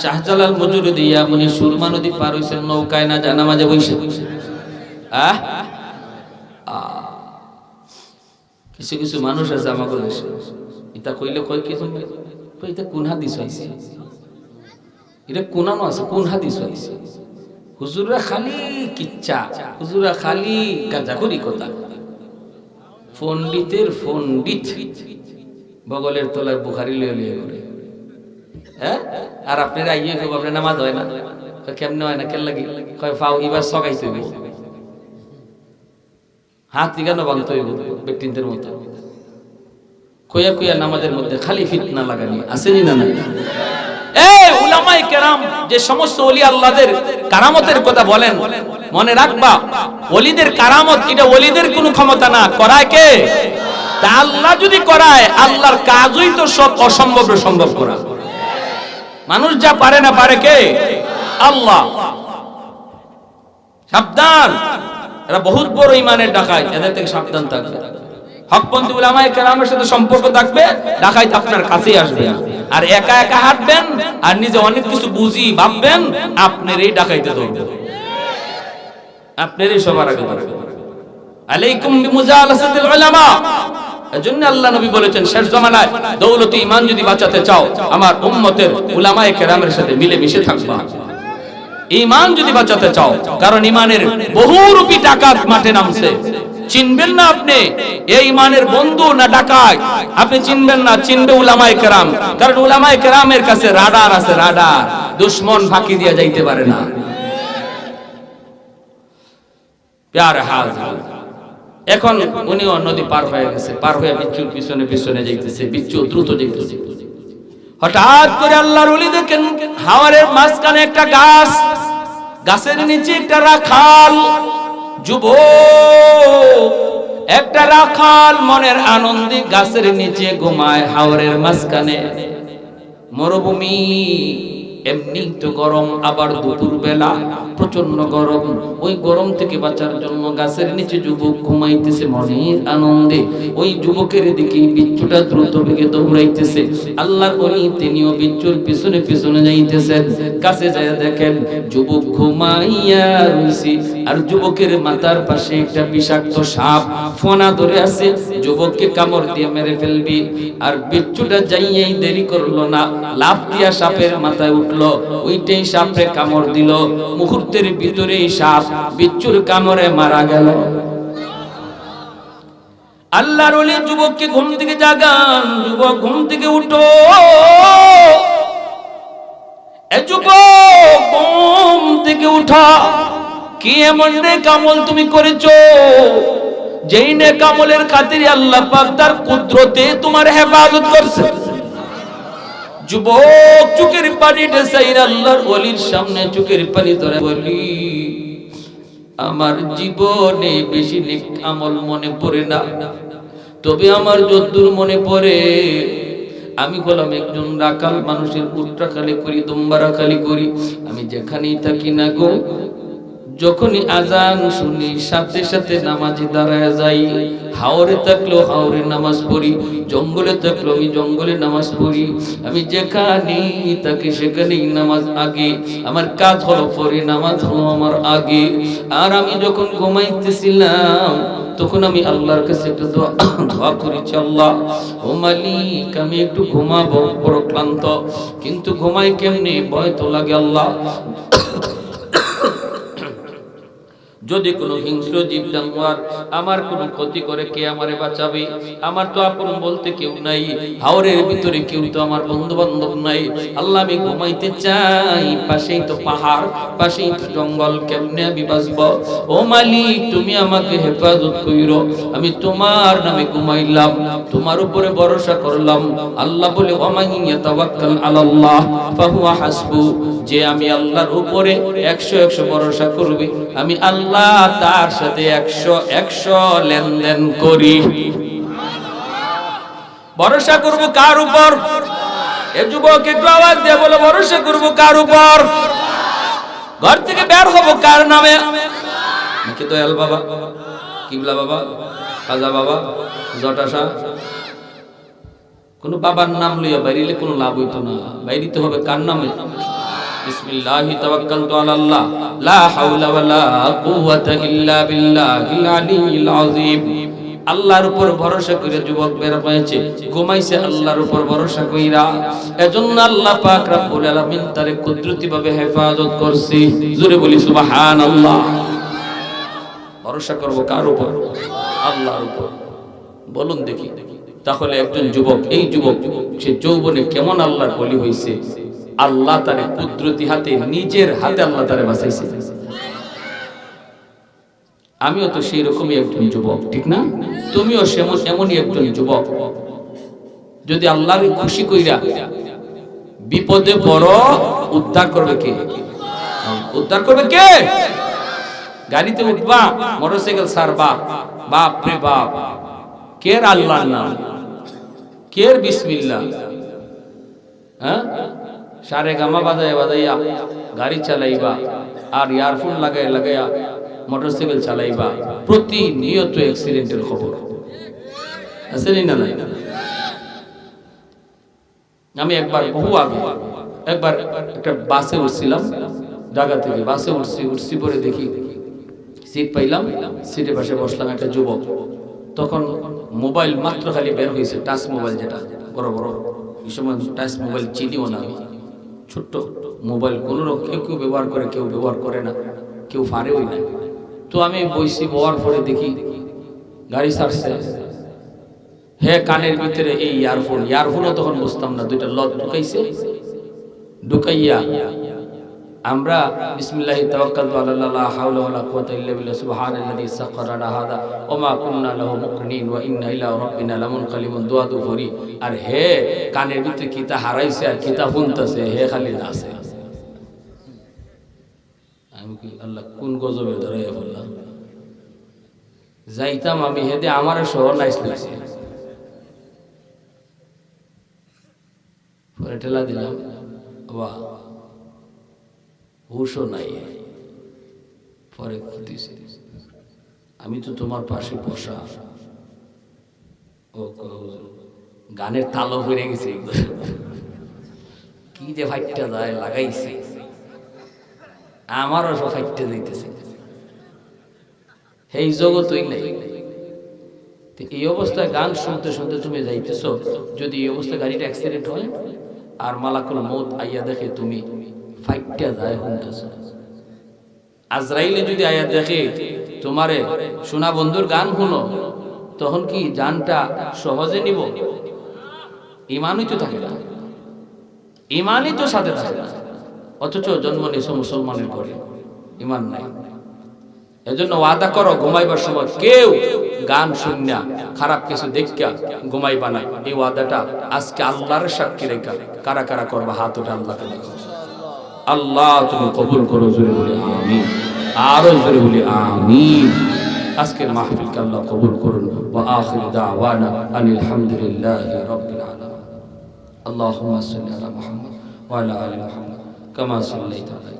শাহজালাল মুজুরিদি ইয়ামনি সুরমা নদী পার হইছেন নৌকায়, না যায় নামাজে বসে। কিছু কিছু মানুষ আছে আমাকে দেশে, এটা কইলে কয় কি তুমি কই এটা কোন হাদিস হইছে, এটা কোনানো আছে, কোন হাদিস হইছে? হুজুররা খালি কিচ্ছা, হুজুররা খালি গাঁজাখুরি কথা। পণ্ডিতের পণ্ডিত বগলের তলায় বুখারি লিয়ে লিয়ে করে, হ্যাঁ? আর আপনারা আইয়ে কেউ আপনার নামাজ হয় না, কেমনে হয় না, কেন লাগি কয় ফাও এবার সগাইতে হইব, হাত কেন বাংতে হইব ব্যক্তিদের মতো কইয়া কইয়া নামাজের মধ্যে খালি ফিতনা লাগানি আসেনি না? না, এই উলামায়ে কেরাম যে সমস্ত ওলি আল্লাহদের কারামতের কথা বলেন, মনে রাখবা ওলিদের কারামত এটা ওলিদের কোনো ক্ষমতা না, করায় কে? তা আল্লাহ যদি করায়, আল্লাহর কাজই তো সব অসম্ভব সম্ভব করা। মানুষ যা পারে না, পারে কে? আল্লাহ। সাবধান, এরা বহুত বড় ইমানের ডাকাত, এদের থেকে সাবধান থাকবে। হকপন্থী উলামায়ে কেরামের সাথে সম্পর্ক থাকবে, ডাকাত আপনার কাছেই আসবে। আর একা একা হাঁটবেন আর নিজে অনেক কিছু বুঝি ভাববেন, আপনারই ডাকাইতে ধরবে, আপনারই সবার আগে ধরবে। আলাইকুম বিমুজালাসাতিল উলামা। এজন্য আল্লাহ নবী বলেছেন, শেষ জামানায় দৌলতে ঈমান যদি বাঁচাতে চাও, আমার উম্মতের উলামায়ে কেরামের সাথে মিলে মিশে থাকবা। ঈমান যদি বাঁচাতে চাও, কারণ ঈমানের বহুরূপী ডাকাত মাঠে নামছে। চিনবেন না আপনি এই ঈমানের বন্ধু না ডাকাত, আপনি চিনবেন না, চিনবে উলামায়ে কেরাম। কারণ উলামায়ে কেরামের কাছে রাডার আছে, রাডার, দুশমন ফাঁকি দিয়ে যাইতে পারে না। প্যারে হাজির, এখন উনিও নদী পার হয়ে গেছে, পার হয়ে বিচ্ছুর পিছনে পিছনে যাইতেছে, বিচ্ছু দ্রুত যাইতেছে। হঠাৎ করে আল্লাহর ওলি দেখেন হাওরের মাঝখানে একটা গাছ, গাছের নিচে একটা রাখাল যুবক, একটা রাখাল মনের আনন্দে গাছের নিচে ঘুমায় হাওরের মাঝখানে। মরুভূমি, এমনি তো গরম, আবার দুপুর বেলা প্রচন্ড গরম। ওই গরম থেকে বাঁচার জন্য গাছের নিচে যুবক ঘুমাইতেছে মনের আনন্দে। ওই যুবকের দিকে বিচ্ছুটা দ্রুত বেগে দৌড়াইতেছে। আল্লাহর ওলি তিনিও বিচ্ছুর পিছনে পিছনে যাইতেছেন। কাছে যায় দেখেন যুবক ঘুমাইয়া রইছে, আর যুবকের মাথার পাশে একটা বিষাক্ত সাপ ফোনা ধরে আছে, যুবককে কামড় দিয়ে মেরে ফেলবি। আর বিচ্ছুটা যাইয়েই দেরি করলো না, লাফ দিয়া সাপের মাথায় উঠলো, ওইটাই সাপে কামড় দিল। মুহূর্তের ভিতরেই সাপ বিচ্ছুর কামড়ে মারা গেল। আল্লাহর ওলি যুবককে ঘুম থেকে জাগান, যুবক ঘুম থেকে উঠো, এ যুবক ঘুম থেকে উঠা, কি এমন নেকামল তুমি করেছো যেই নেকামলের খাতিরে আল্লাহ পাক তার কুদরতে তোমার হেফাজত করছে। যুবক চোখের পানি ঢেসাইর আল্লাহর ওলির সামনে চোখের পানি ধরে বলি, আমার জীবনে বেশি নেক আমল মনে পড়ে না, তবে আমার যদ্দূর মনে পড়ে আমি হলাম একজন রাখাল, মানুষের উটরা খালি করি, দুম্বারা খালি করি। আমি যেখানেই থাকি না গো, যখনই আজান শুনি সাথে সাথে নামাজে দাঁড়ায় যাই। হাওরে থাকলেও হাওরে নামাজ পড়ি, জঙ্গলে থাকলেও আমি জঙ্গলে নামাজ পড়ি। আমি যেখানেই থাকি সেখানেই নামাজ আগে, আমার কাজ হলো পরে, নামাজ হলো আমার আগে। আর আমি যখন ঘুমাইতেছিলাম তখন আমি আল্লাহর কাছে একটু দোয়া করেছি, আল্লাহ ও মালিক আমি একটু ঘুমাবো, বড় ক্লান্ত, কিন্তু ঘুমাই কেমনে, ভয় তো লাগে। আল্লাহ যদি কোনো হিংস্র জীব জানোয়ার আমার কোনো ক্ষতি করে, কে আমারে বাঁচাবে? আমার তো আপন বলতে কেউ নাই, হাওরের ভিতরে কেউ তো আমার বন্ধু বান্ধব নাই। আল্লাহ আমি ঘুমাইতে চাই, পাশেই তো পাহাড়, পাশেই তো জঙ্গল, কেমনে আমি বাঁচব? ও মালিক তুমি আমাকে হেফাজত কইরো, আমি তোমার নামে ঘুমাইলাম, তোমার উপরে ভরসা করলাম। আল্লাহ বলে ওয়ামাইয়া তাওয়াক্কাল আলাল্লাহ ফাহুয়া হাসবু, যে আমি আল্লাহর উপরে 100 ভরসা করবে, আমি আল্লাহ তার সাথে 100 লেনদেন করি। ভরসা করব কার উপর? এ যুবক একটু আওয়াজ দিয়ে বলো, ভরসা করব কার উপর? ঘর থেকে বের হব কার নামে? নাকি দয়াল বাবা, কিবলা বাবা, খাজা বাবা, জটাশা, কোন বাবার নাম লইয়া বাইরিলে কোনো লাভ হইতো না। বাইরিতে হবে কার নামে? বিসমিল্লাহি তাওয়াক্কালতু আলাল্লাহ লা হাওলা ওয়ালা কুওয়াতা ইল্লা বিল্লাহিল আলিয়্যিল আযীম। আল্লাহর উপর ভরসা করে যুবক বের হয়েছে, ঘুমাইছে আল্লাহর উপর ভরসা কইরা। এজন্য আল্লাহ পাক রব্বুল আলামিন তারে কুদরতি ভাবে হেফাজত করছে। জোরে বলি সুবহানাল্লাহ। ভরসা করব কার উপর? আল্লাহর উপর। বলুন দেখি, তাহলে একজন যুবক, এই যুবক সে যৌবনে কেমন আল্লাহর ওলি হইছে? আল্লাহ তারে কুদরতি হাতে, নিজের হাতে আল্লাহ তারে বাঁচাইছে। আমিও তো সেই রকমই একজন যুবক, ঠিক না? তুমিও এমনই একজন যুবক। যদি আল্লাহকে খুশি কইরা বিপদে পড়ো, উদ্ধার করবে কে? উদ্ধার করবে কে? গাড়িতে উঠবা, মোটরসাইকেল ছাড়বা, বাপ রে বাপ, কের আল্লাহর নাম, কের বিসমিল্লাহ, হ্যাঁ, সারে গামা বাজায় বাজাইয়া গাড়ি চালাইবা, আর ইয়ারফোন লাগাইয়া মোটরসাইকেল চালাইবা, প্রতিনিয়ত অ্যাক্সিডেন্টের খবর আছে না? নাই। আমি একবার বহু আগে একবার একটা বাসে উঠছিলাম, ঢাকা থেকে বাসে উঠছি পরে দেখি সিট পাইলাম, সিটের পাশে বসলাম একটা যুবক। তখন মোবাইল মাত্র খালি বের হয়েছে, টাচ মোবাইল, যেটা বড় বড়, এই সময় টাচ মোবাইল চিনিও না আমি, ছোট্ট মোবাইল, কোনো কেউ ব্যবহার করে, কেউ ব্যবহার করে না, কেউ পারেও না। তো আমি বইছি, বওয়ার পরে দেখি গাড়ি ছাড়ছে, হে কানের ভিতরে এই ইয়ারফোনও তখন বুঝতাম না, দুইটা লট ঢুকাইয়া আমরা বিসমিল্লাহি তাওয়াক্কালতু আলাল্লাহ লা হাওলা ওয়ালা কুওয়াতা ইল্লা বিল্লাহ সুবহানাল্লাযী সাখখারা লানা হাযা ওয়া মা কুননা লাহু মুকরিনিন ওয়া ইন্না ইলা রাব্বিনা লামুনকালিবুন। দোয়া তো করি, আর হে কানের ভিতরে কিতা হারাইছে আর কিতা শুনতাছে, হে খালি নাচে। আমি কি আল্লাহ কোন গজবে ধরাইয়া বললাম? যাইতাম আমি, হেদে আমার শহর নাইছে, পরে ঠেলা দিলাম, বাহ হুশও নাই। পরে দিছে, আমি তো তোমার পাশে বসা, ও গানের তালও হয়ে গেছে, কি যে ফাইটটা যায় লাগাইছে, আমারও সব ফাইটটা যাইতেছে, এই জগতই নাই। এই অবস্থায় গান শুনতে শুনতে তুমি যাইতেছ, যদি এই অবস্থায় গাড়িটা অ্যাক্সিডেন্ট হয় আর মালাকুল মউত আইয়া দেখে তুমি ফাইটটা যায় শুনতেছ, আজরাইলে যদি আইয়া দেখে তোমারে শোনা বন্ধুর গান শুনো, তখন কি জানটা সহজে নিব? ইমানই তো থাকে না, ইমানই তো সাথে থাকে না, অথচ জন্ম নিয়েছো মুসলমানের ঘরে, ইমান নাই। এজন্য ওয়াদা করো, ঘুমাইবার সময় কেউ গান শুনিয়া খারাপ কিছু দেখা ঘুমাইবা না। এই ওয়াদাটা আজকে আল্লাহর সাক্ষী রেখা কারা কারা করবা, হাত উঠে আল্লাহকে দেখো। আল্লাহ তুমি কবুল করো, জোরে বলি আমিন, আরো জোরে বলি আমিন। আজকের মাহফিলকে আল্লাহ কবুল করুন। ওয়া আখিরু দাওয়ানা আনিল হামদুলিল্লাহি রাব্বিল আলামিন। আল্লাহুম্মা সাল্লি আলা মুহাম্মদ ওয়া আলা আলি মুহাম্মদ কামা সাল্লাইতা আলা